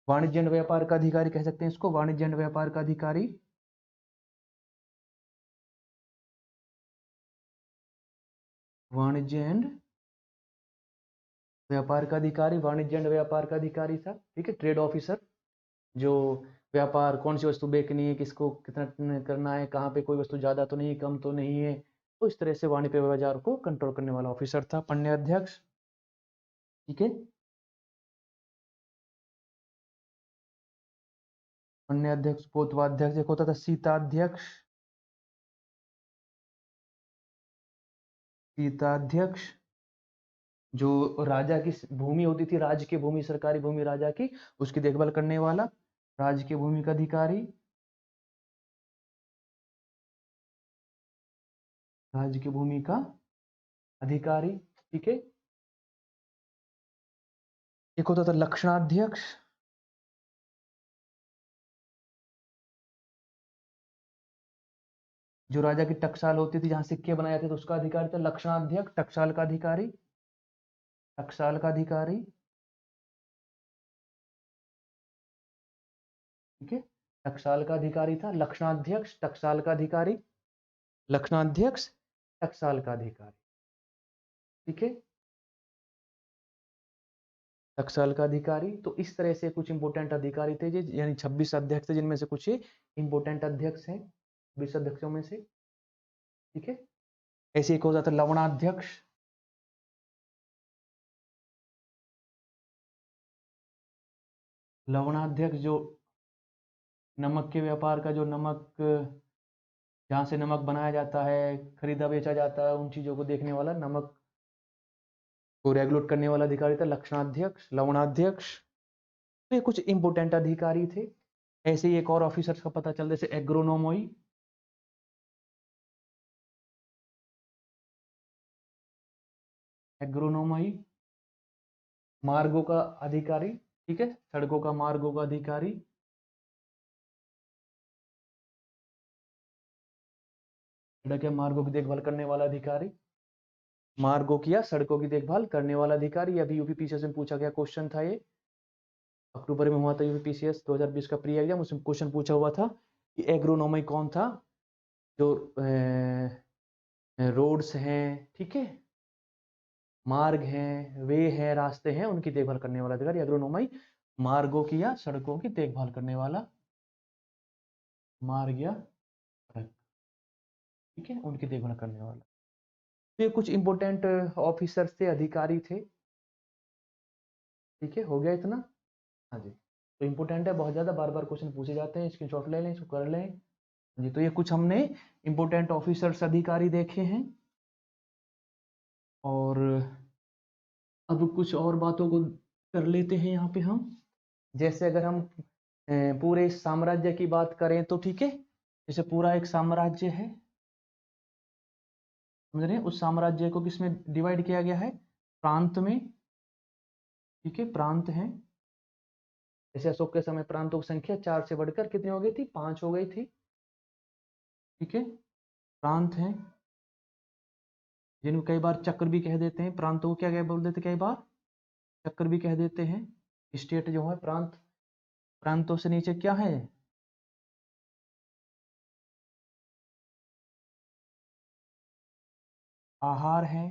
वाणिज्य एवं व्यापार का अधिकारी कह सकते हैं इसको, वाणिज्य एवं व्यापार का अधिकारी। वाणिज्य एंड व्यापार का अधिकारी, वाणिज्य एंड व्यापार का अधिकारी था। ठीक है। ट्रेड ऑफिसर, जो व्यापार, कौन सी वस्तु बेचनी है, किसको कितना करना है, कहाँ पे कोई वस्तु ज्यादा तो नहीं, कम तो नहीं है, तो इस तरह से वाणिज्य बाजार को कंट्रोल करने वाला ऑफिसर था पन्न्याध्यक्ष। ठीक है। पन्न्याध्यक्ष, पोतवाध्यक्ष, एक होता था सीताध्यक्ष, सीताध्यक्ष। जो राजा की भूमि होती थी, राज्य की भूमि, सरकारी भूमि राजा की, उसकी देखभाल करने वाला राज्य की भूमि का अधिकारी, राज्य की भूमि का अधिकारी। ठीक है। एक होता था लक्षणाध्यक्ष, जो राजा की टकसाल होती थी, जहां सिक्के बनाए जाते थे, उसका अधिकारी था लक्षणाध्यक्ष, टकसाल का अधिकारी, टकसाल का अधिकारी। ठीक है। टकसाल का अधिकारी था लक्षणाध्यक्ष, टकसाल का अधिकारी, लक्षणाध्यक्ष, टकसाल का अधिकारी। ठीक है। टकसाल का अधिकारी। तो इस तरह से कुछ इंपोर्टेंट अधिकारी थे, यानी 26 अध्यक्ष थे, जिनमें से कुछ इंपोर्टेंट अध्यक्ष हैं 20 अध्यक्षों में से। ठीक है। ऐसे एक होता था लवणाध्यक्ष, लवणाध्यक्ष जो नमक के व्यापार का, जो नमक जहाँ से नमक बनाया जाता है, खरीदा बेचा जाता है, उन चीजों को देखने वाला, नमक को रेगुलेट करने वाला अधिकारी था लक्षणाध्यक्ष, लवणाध्यक्ष। तो ये कुछ इंपोर्टेंट अधिकारी थे। ऐसे ही एक और ऑफिसर्स का पता चल, जैसे एग्रोनोमोई, एग्रोनोमोई मार्गों का अधिकारी। ठीक है। सड़कों का, मार्गों का अधिकारी। सड़क या मार्गों की देखभाल करने वाला अधिकारी, मार्गों की या सड़कों की देखभाल करने वाला अधिकारी। अभी यूपीपीसीएस में पूछा गया क्वेश्चन था ये, अक्टूबर में हुआ था यूपीपीसीएस 2020 का प्री एग्जाम, उसमें क्वेश्चन पूछा हुआ था कि एग्रोनोमी कौन था, जो रोड्स हैं, ठीक है, मार्ग हैं, वे हैं, रास्ते हैं, उनकी देखभाल करने वाला अधिकारी एग्रोनोमी। मार्गों की या सड़कों की देखभाल करने वाला, मार्ग या सड़क, ठीक है, उनकी देखभाल करने वाला। तो ये कुछ इंपोर्टेंट ऑफिसर्स थे, अधिकारी थे। ठीक है, हो गया इतना। हाँ जी। तो इंपोर्टेंट है बहुत ज़्यादा, बार बार क्वेश्चन पूछे जाते हैं, स्क्रीनशॉट ले लें, इसको कर लें। हाँ जी। तो ये कुछ हमने इंपोर्टेंट ऑफिसर्स, अधिकारी देखे हैं। और अब कुछ और बातों को कर लेते हैं यहाँ पे हम। जैसे अगर हम पूरे साम्राज्य की बात करें तो, ठीक है, जैसे पूरा एक साम्राज्य है, समझ रहे हैं, उस साम्राज्य को किसमें डिवाइड किया गया है, प्रांत में। ठीक है, प्रांत हैं। जैसे अशोक के समय प्रांतों की संख्या 4 से बढ़कर कितनी हो गई थी, 5 हो गई थी। ठीक है, प्रांत हैं, जिनको कई बार चक्र भी कह देते हैं। प्रांतों को क्या बोल देते, कई बार चक्र भी कह देते हैं। स्टेट जो है, प्रांत, प्रांतों से नीचे क्या है, आहार है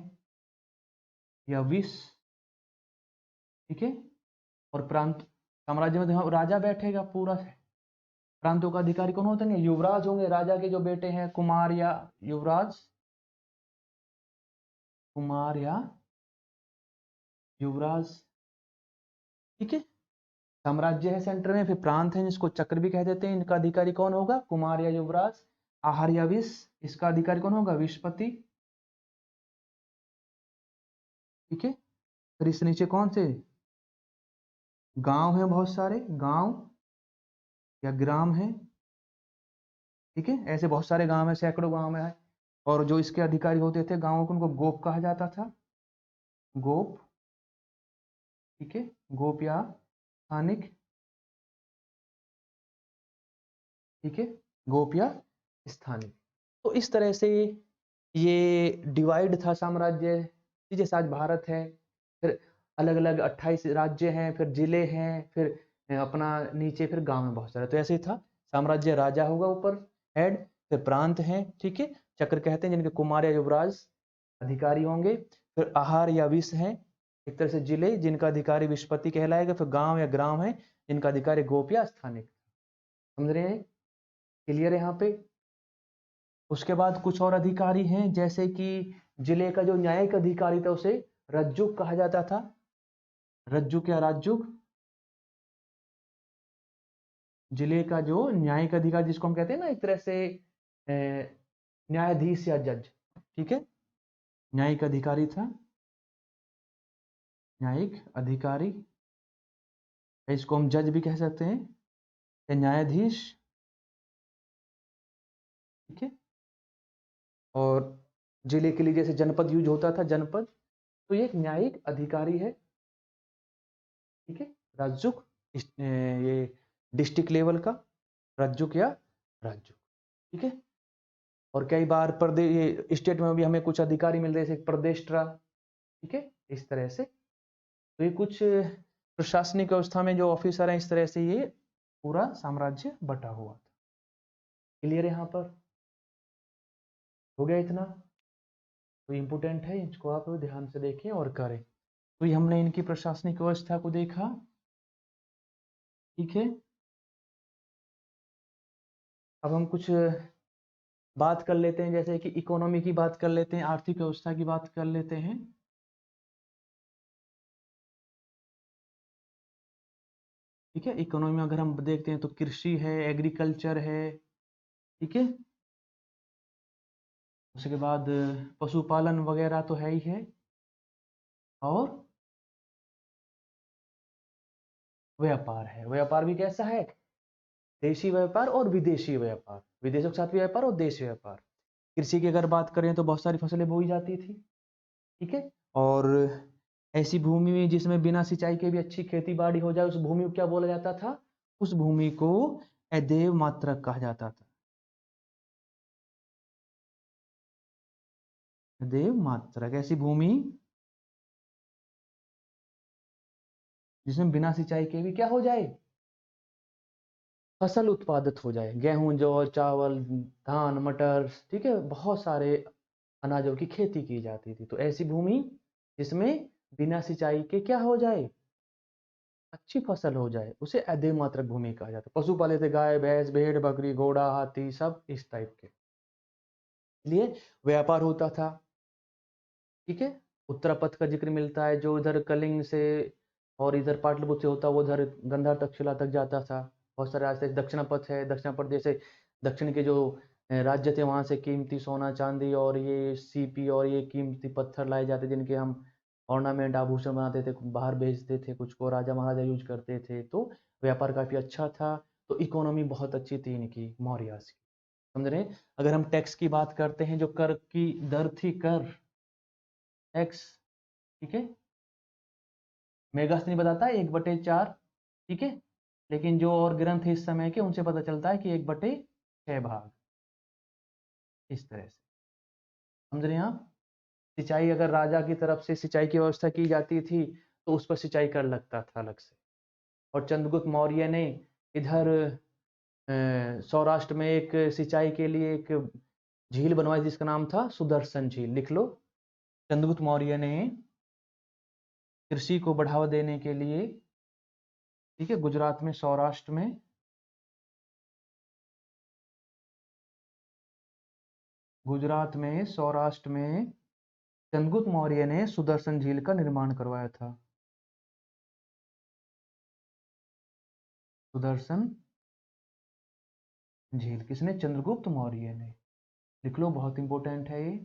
या विष। ठीक है। और प्रांत, साम्राज्य में तो राजा बैठेगा पूरा। प्रांतों का अधिकारी कौन होते हैं, युवराज होंगे, राजा के जो बेटे हैं, कुमार या युवराज, कुमार या युवराज। ठीक है। साम्राज्य है सेंटर में, फिर प्रांत है जिसको चक्र भी कह देते हैं, इनका अधिकारी कौन होगा, कुमार या युवराज। आहार या विष, इसका अधिकारी कौन होगा, विषपति। ठीक है। फिर इससे नीचे कौन से गांव है, बहुत सारे गांव या ग्राम है। ठीक है, ऐसे बहुत सारे गांव है, सैकड़ों गांव में है। और जो इसके अधिकारी होते थे गांवों को, उनको गोप कहा जाता था, गोप। ठीक है, गोप या स्थानिक। ठीक है, गोप या स्थानिक। तो इस तरह से ये डिवाइड था साम्राज्य। जैसे आज भारत है, फिर अलग अलग 28 राज्य हैं, फिर जिले हैं, फिर अपना नीचे फिर गांव में बहुत सारे। तो ऐसे ही था साम्राज्य, राजा होगा ऊपर हेड, फिर प्रांत हैं, ठीक है, चक्र कहते हैं, जिनके कुमार या युवराज अधिकारी होंगे। फिर आहार या विष हैं, एक तरह से जिले, जिनका अधिकारी विषपति कहलाएगा। फिर गांव या ग्राम है, जिनका अधिकारी गोप या स्थानिक। समझ रहे हैं, क्लियर है यहाँ पे। उसके बाद कुछ और अधिकारी हैं, जैसे कि जिले का जो न्यायिक अधिकारी था, उसे रज्जुक कहा जाता था। रज्जुक या राजुक, जिले का जो न्यायिक अधिकारी, जिसको हम कहते हैं ना एक तरह से न्यायाधीश या जज। ठीक है, न्यायिक अधिकारी था। न्यायिक अधिकारी, इसको हम जज भी कह सकते हैं, या न्यायाधीश, ठीक है। और जिले के लिए जैसे जनपद यूज होता था, जनपद, तो ये एक न्यायिक अधिकारी है, ठीक है। राज्युक, ये डिस्ट्रिक्ट लेवल का राज्युक या राज्युक, ठीक है। और कई बार प्रदेश, ये स्टेट में भी हमें कुछ अधिकारी मिल रहे, जैसे प्रदेष्ट्रा, ठीक है, इस तरह से। तो ये कुछ प्रशासनिक व्यवस्था में जो ऑफिसर हैं, इस तरह से ये पूरा साम्राज्य बटा हुआ था। क्लियर है? यहाँ पर हो गया इतना? तो इम्पोर्टेंट है, इसको आप ध्यान से देखें और करें। तो ये हमने इनकी प्रशासनिक व्यवस्था को देखा, ठीक है। अब हम कुछ बात कर लेते हैं, जैसे कि इकोनॉमी की बात कर लेते हैं, आर्थिक व्यवस्था की बात कर लेते हैं। ठीक है, इकोनॉमी में अगर हम देखते हैं तो कृषि है, एग्रीकल्चर है, ठीक है। उसके बाद पशुपालन वगैरह तो है ही है, और व्यापार है। व्यापार भी कैसा है? देशी व्यापार और विदेशी व्यापार, विदेशों के साथ भी व्यापार और देशी व्यापार। कृषि की अगर बात करें तो बहुत सारी फसलें बोई जाती थी, ठीक है। और ऐसी भूमि में जिसमें बिना सिंचाई के भी अच्छी खेती बाड़ी हो जाए, उस भूमि को क्या बोला जाता था? उस भूमि को अदेव मात्रक कहा जाता था। अदेव मात्रक, ऐसी भूमि जिसमें बिना सिंचाई के भी क्या हो जाए? फसल उत्पादित हो जाए, गेहूं, जौ, चावल, धान, मटर, ठीक है, बहुत सारे अनाजों की खेती की जाती थी। तो ऐसी भूमि जिसमें बिना सिंचाई के क्या हो जाए? अच्छी फसल हो जाए, उसे अदेव मात्रक भूमि कहा जाता है। पशुपालित गाय, भैंस, भेड़, बकरी, घोड़ा, हाथी, सब इस टाइप के लिए व्यापार होता था, ठीक है। उत्तरापथ का जिक्र मिलता है, जो इधर कलिंग से और इधर पाटलिपुत्र से होता, वो उधर गंधार तक्षशिला तक जाता था। बहुत सारे रास्ते, दक्षिणापथ है, दक्षिणापथ जैसे दक्षिण के जो राज्य थे, वहां से कीमती सोना, चांदी और ये सीपी और ये कीमती पत्थर लाए जाते, जिनके हम ऑर्नामेंट, आभूषण बनाते थे, बाहर बेचते थे, कुछ को राजा महाराजा यूज करते थे। तो व्यापार काफी अच्छा था। तो इकोनॉमी बहुत अच्छी थी इनकी, मौर्यास की, समझ रहे हैं। अगर हम टैक्स की बात करते हैं, जो कर की दर थी, कर, टैक्स, ठीक है, मेगास्थनी बताता है 1/4, ठीक है। लेकिन जो और ग्रंथ है इस समय के, उनसे पता चलता है कि 1/6 भाग, इस तरह से, समझ रहे हैं आप। सिंचाई, अगर राजा की तरफ से सिंचाई की व्यवस्था की जाती थी, तो उस पर सिंचाई कर लगता था अलग से। और चंद्रगुप्त मौर्य ने इधर सौराष्ट्र में एक सिंचाई के लिए एक झील बनवाई, जिसका नाम था सुदर्शन झील, लिख लो। चंद्रगुप्त मौर्य ने कृषि को बढ़ावा देने के लिए, ठीक है, गुजरात में, सौराष्ट्र में, गुजरात में, सौराष्ट्र में चंद्रगुप्त मौर्य ने सुदर्शन झील का निर्माण करवाया था। सुदर्शन झील किसने? चंद्रगुप्त मौर्य ने, लिख लो, बहुत इंपॉर्टेंट है ये।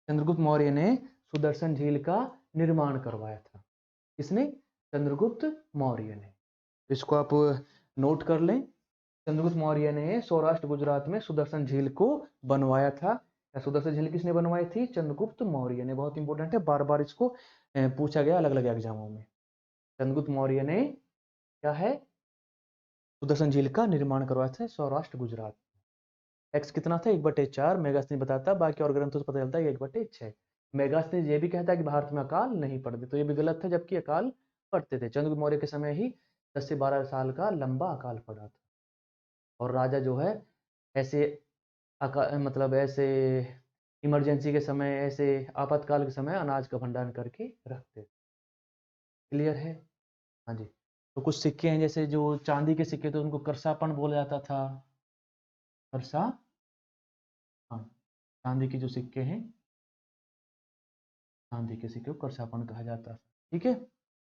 चंद्रगुप्त मौर्य ने सुदर्शन झील का निर्माण करवाया था। किसने? चंद्रगुप्त मौर्य ने। इसको आप नोट कर लें। चंद्रगुप्त मौर्य ने सौराष्ट्र गुजरात में सुदर्शन झील को बनवाया था। सुदर्शन झील किसने बनवाई थी? चंद्रगुप्त मौर्य ने। बहुत इंपॉर्टेंट है, बार बार इसको पूछा गया अलग अलग एग्जामों में। चंद्रगुप्त मौर्य ने क्या है? सुदर्शन झील का निर्माण करवाया था सौराष्ट्र गुजरात। एक्स कितना था? 1/4। मेगास्थनी बताता, बाकी और ग्रंथों से पता चलता है 1/6। मेगास्थनी ये भी कहता है कि भारत में अकाल नहीं पड़ते, तो ये भी गलत था, जबकि अकाल पड़ते थे। चंद्रगुप्त मौर्य के समय ही 10 से 12 साल का लंबा अकाल पड़ा था। और राजा जो है ऐसे मतलब ऐसे इमरजेंसी के समय, ऐसे आपातकाल के समय अनाज का भंडारण करके रखते। क्लियर है? हाँ जी। तो कुछ सिक्के हैं, जैसे जो चांदी के सिक्के, तो उनको करसापन बोला जाता था। करसा, हाँ, चांदी के जो सिक्के हैं, चांदी के सिक्के को करसापन कहा जाता है, ठीक है।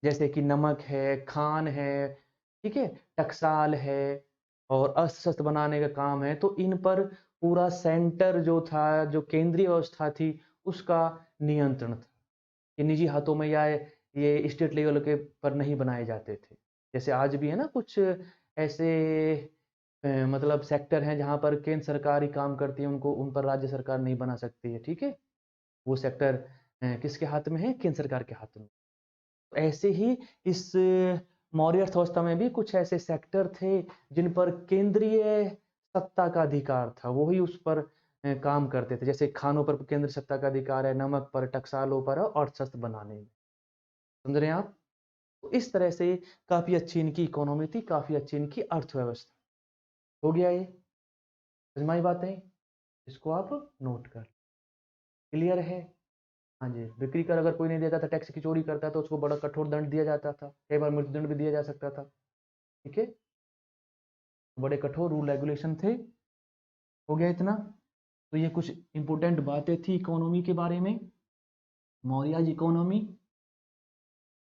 जैसे कि नमक है, खान है, ठीक है, टकसाल है, और अस्त्र शस्त्र बनाने का काम है, तो इन पर पूरा सेंटर जो था, जो केंद्रीय व्यवस्था थी, उसका नियंत्रण था। ये निजी हाथों में या ये स्टेट लेवल के पर नहीं बनाए जाते थे। जैसे आज भी है ना कुछ ऐसे मतलब सेक्टर हैं जहाँ पर केंद्र सरकार ही काम करती है, उनको उन पर राज्य सरकार नहीं बना सकती है, ठीक है? वो सेक्टर किसके हाथ में है? केंद्र सरकार के हाथ में। ऐसे ही इस मौर्य अर्थव्यवस्था में भी कुछ ऐसे सेक्टर थे जिन पर केंद्रीय सत्ता का अधिकार था, वो ही उस पर काम करते थे। जैसे खानों पर केंद्रीय सत्ता का अधिकार है, नमक पर, टकसालों पर और अर्थशास्त्र बनाने में। समझ रहे हैं आप? तो इस तरह से काफ़ी अच्छी इनकी इकोनॉमी थी, काफ़ी अच्छी इनकी अर्थव्यवस्था। हो गया ये? समझ में आई बातें? इसको आप नोट कर, क्लियर है? हाँ जी, बिक्री कर अगर कोई नहीं देता था, टैक्स की चोरी करता था, तो उसको बड़ा कठोर दंड दिया जाता था, कई बार मृत्युदंड भी दिया जा सकता था, ठीक है? बड़े कठोर रूल रेगुलेशन थे। हो गया इतना? तो ये कुछ इंपॉर्टेंट बातें थी इकोनॉमी के बारे में, मौर्याज इकोनॉमी,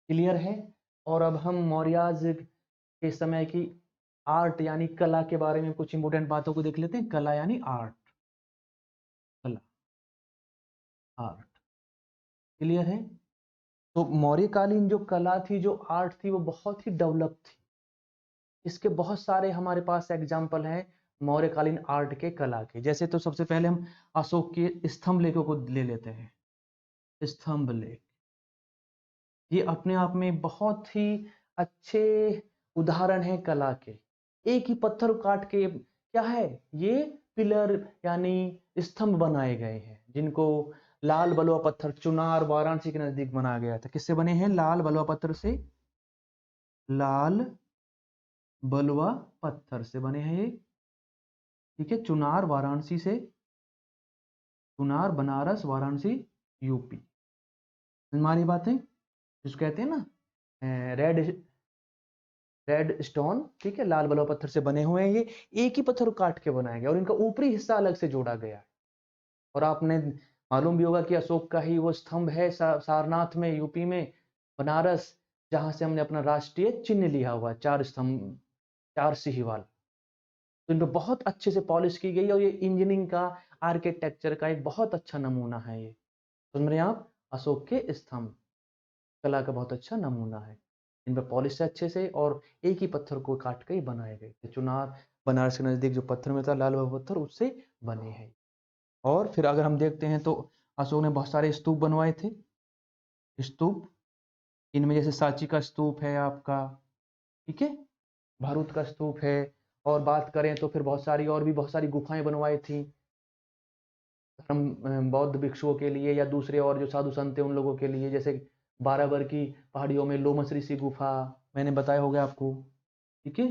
क्लियर है? और अब हम मौर्याज के समय की आर्ट यानी कला के बारे में कुछ इंपॉर्टेंट बातों को देख लेते हैं। कला यानी आर्ट, कला, आर्ट, क्लियर है? तो मौर्यकालीन जो कला थी, जो आर्ट थी, वो बहुत ही डेवलप थी। इसके बहुत सारे हमारे पास एग्जाम्पल हैं मौर्यकालीन आर्ट के, कला के। जैसे तो सबसे पहले हम अशोक के स्तंभ लेखों को ले लेते हैं। स्तंभ लेख, ये अपने आप में बहुत ही अच्छे उदाहरण है कला के। एक ही पत्थर काट के क्या है, ये पिलर यानी स्तंभ बनाए गए हैं, जिनको लाल बलुआ पत्थर चुनार वाराणसी के नजदीक बनाया गया था। किससे बने हैं? लाल बलुआ पत्थर से, लाल बलुआ पत्थर से बने हैं ये, ठीक है? चुनार वाराणसी से, चुनार बनारस वाराणसी यूपी। हमारी बातें जिसको कहते हैं ना रेड रेड स्टोन, ठीक है, लाल बलुआ पत्थर से बने हुए हैं। ये एक ही पत्थर काट के बनाया गया और इनका ऊपरी हिस्सा अलग से जोड़ा गया है। और आपने मालूम भी होगा कि अशोक का ही वो स्तंभ है सारनाथ में, यूपी में, बनारस, जहां से हमने अपना राष्ट्रीय चिन्ह लिया हुआ, चार स्तंभ, चार सिंह वाला। तो इनको बहुत अच्छे से पॉलिश की गई और ये इंजीनियरिंग का, आर्किटेक्चर का एक बहुत अच्छा नमूना है ये। सुन रहे हैं आप? अशोक के स्तंभ कला का बहुत अच्छा नमूना है। इन पर पॉलिश है अच्छे से और एक ही पत्थर को काट के ही बनाए गए थे। चुनार बनारस के नजदीक जो पत्थर में था, लाल बलुआ पत्थर, उससे बने हैं। और फिर अगर हम देखते हैं तो अशोक ने बहुत सारे स्तूप बनवाए थे। स्तूप, इनमें जैसे सांची का स्तूप है आपका, ठीक है, भरूच का स्तूप है। और बात करें तो फिर बहुत सारी और भी बहुत सारी गुफाएं बनवाई थी हम बौद्ध भिक्षुओं के लिए या दूसरे और जो साधु संत थे उन लोगों के लिए। जैसे बाराबर की पहाड़ियों में लोमस ऋषि गुफा, मैंने बताया होगा आपको, ठीक है,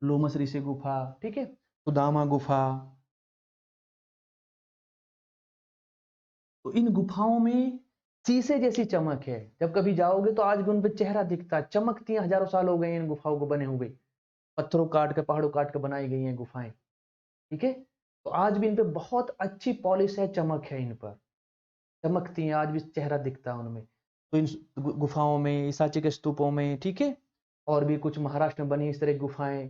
लोमस ऋषि गुफा, ठीक है, सुदामा गुफा। तो इन गुफाओं में शीशे जैसी चमक है, जब कभी जाओगे तो आज भी उन पे चेहरा दिखता है, चमकती हैं। हजारों साल हो गए इन गुफाओं को बने हुए, पत्थरों काट के, पहाड़ों काट के बनाई गई हैं गुफाएं, ठीक है। तो आज भी इन पे बहुत अच्छी पॉलिश है, चमक है, इन पर चमकती हैं, आज भी चेहरा दिखता है उनमें। तो इन गुफाओं में, सांची के स्तूपों में, ठीक है, और भी कुछ महाराष्ट्र में बनी इस तरह की गुफाएं,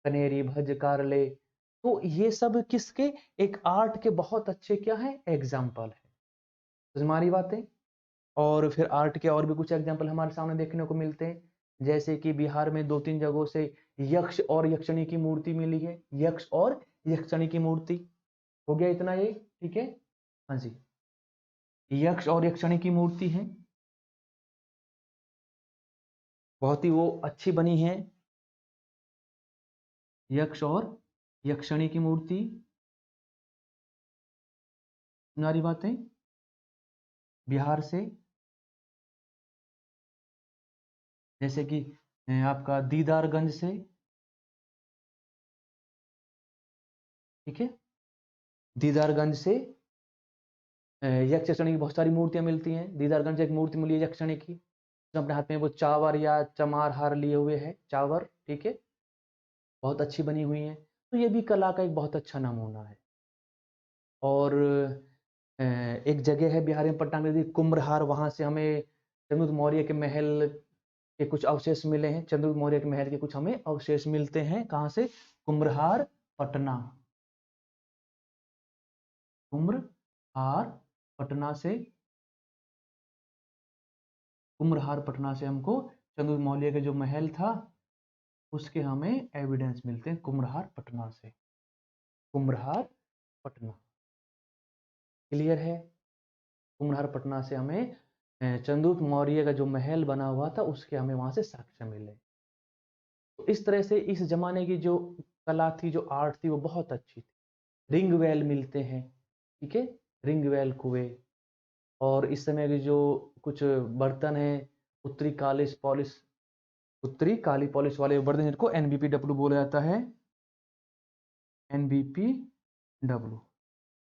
कनेरी, भज, कारले। तो ये सब किसके, एक आर्ट के बहुत अच्छे क्या है, एग्जाम्पल है। तो हमारी बातें, और फिर आर्ट के और भी कुछ एग्जाम्पल हमारे सामने देखने को मिलते हैं। जैसे कि बिहार में 2-3 जगहों से यक्ष और यक्षिणी की मूर्ति मिली है। यक्ष और यक्षिणी की मूर्ति, हो गया इतना ये, ठीक है। हाँ जी, यक्ष और यक्षिणी की मूर्ति है, बहुत ही वो अच्छी बनी है। यक्ष और यक्षिणी की मूर्ति, हमारी बातें बिहार से, जैसे कि आपका दीदारगंज से, ठीक है, दीदारगंज से यक्षिणी की बहुत सारी मूर्तियां मिलती हैं। दीदारगंज से एक मूर्ति मिली है यक्षिणी की, जो अपने हाथ में वो चावर या चमार हार लिए हुए है, चावर, ठीक है, बहुत अच्छी बनी हुई है। तो ये भी कला का एक बहुत अच्छा नमूना है। और एक जगह है बिहार में, पटना में, कुम्भहार, वहां से हमें चंद्रगुप्त मौर्य के महल के कुछ अवशेष मिले हैं। चंद्रगुप्त मौर्य के महल के कुछ हमें अवशेष मिलते हैं, कहाँ से? कुम्भहार, पटना, कुम्भहार पटना से कुम्हरार पटना से हमको चंद्रगुप्त मौर्य का जो महल था उसके हमें एविडेंस मिलते हैं कुम्हरार पटना से। कुम्हरार पटना क्लियर है। कुम्हरार पटना से हमें चंद्रगुप्त मौर्य का जो महल बना हुआ था उसके हमें वहां से साक्ष्य मिले। तो इस तरह से इस जमाने की जो कला थी, जो आर्ट थी, वो बहुत अच्छी थी। रिंग वेल मिलते हैं, ठीक है, रिंग वेल कुएं। और इस समय के जो कुछ बर्तन हैं, उत्तरी काली पॉलिश वाले बर्तन जिनको एनबीपीडब्ल्यू बोला जाता है, एनबीपीडब्ल्यू,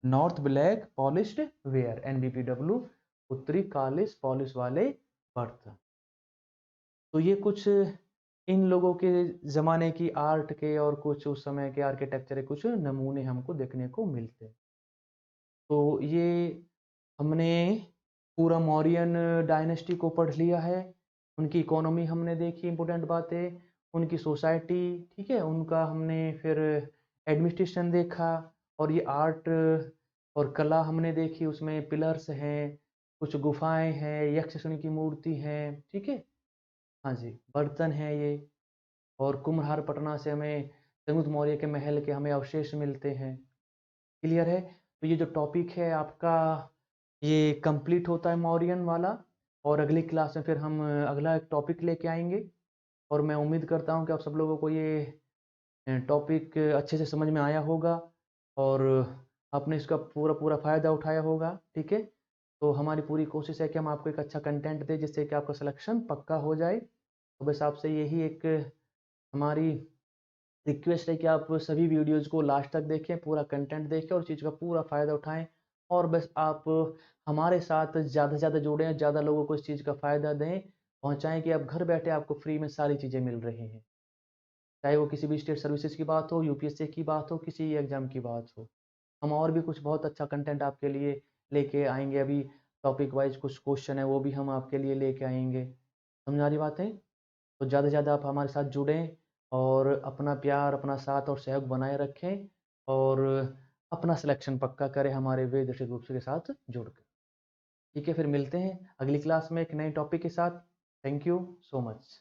नॉर्थ ब्लैक पॉलिश्ड वेयर, एनबीपीडब्ल्यू, उत्तरी कालिश पॉलिश वाले बर्तन। तो ये कुछ इन लोगों के ज़माने की आर्ट के और कुछ उस समय के आर्किटेक्चर के कुछ नमूने हमको देखने को मिलते हैं। तो ये हमने पूरा मौर्यन डायनेस्टी को पढ़ लिया है। उनकी इकोनॉमी हमने देखी, इंपॉर्टेंट बातें, उनकी सोसाइटी, ठीक है, उनका हमने फिर एडमिनिस्ट्रेशन देखा, और ये आर्ट और कला हमने देखी। उसमें पिलर्स हैं, कुछ गुफाएं हैं, यक्षिणी की मूर्ति है, ठीक है, हाँ जी, बर्तन है ये। और कुम्हरार पटना से हमें चंद्रगुप्त मौर्य के महल के हमें अवशेष मिलते हैं। क्लियर है। तो ये जो टॉपिक है आपका, ये कंप्लीट होता है मौर्यन वाला। और अगली क्लास में फिर हम अगला एक टॉपिक लेके आएंगे। और मैं उम्मीद करता हूँ कि आप सब लोगों को ये टॉपिक अच्छे से समझ में आया होगा और आपने इसका पूरा पूरा फ़ायदा उठाया होगा, ठीक है। तो हमारी पूरी कोशिश है कि हम आपको एक अच्छा कंटेंट दें जिससे कि आपका सिलेक्शन पक्का हो जाए। तो बस आपसे यही एक हमारी रिक्वेस्ट है कि आप सभी वीडियोज़ को लास्ट तक देखें, पूरा कंटेंट देखें और चीज़ का पूरा फ़ायदा उठाएँ। और बस आप हमारे साथ ज़्यादा से ज़्यादा जुड़ें, ज़्यादा लोगों को इस चीज़ का फ़ायदा दें, पहुँचाएँ कि आप घर बैठे आपको फ्री में सारी चीज़ें मिल रही हैं। चाहे वो किसी भी स्टेट सर्विसेज़ की बात हो, यूपीएससी की बात हो, किसी एग्ज़ाम की बात हो। हम और भी कुछ बहुत अच्छा कंटेंट आपके लिए लेके आएँगे। अभी टॉपिक वाइज़ कुछ क्वेश्चन है वो भी हम आपके लिए लेके आएँगे। समझ आ रही बात है? तो ज़्यादा से ज़्यादा आप हमारे साथ जुड़ें और अपना प्यार, अपना साथ और सहयोग बनाए रखें और अपना सिलेक्शन पक्का करें हमारे वेद ऋषि ग्रुप के साथ जुड़कर। ठीक है, फिर मिलते हैं अगली क्लास में एक नए टॉपिक के साथ। Thank you so much.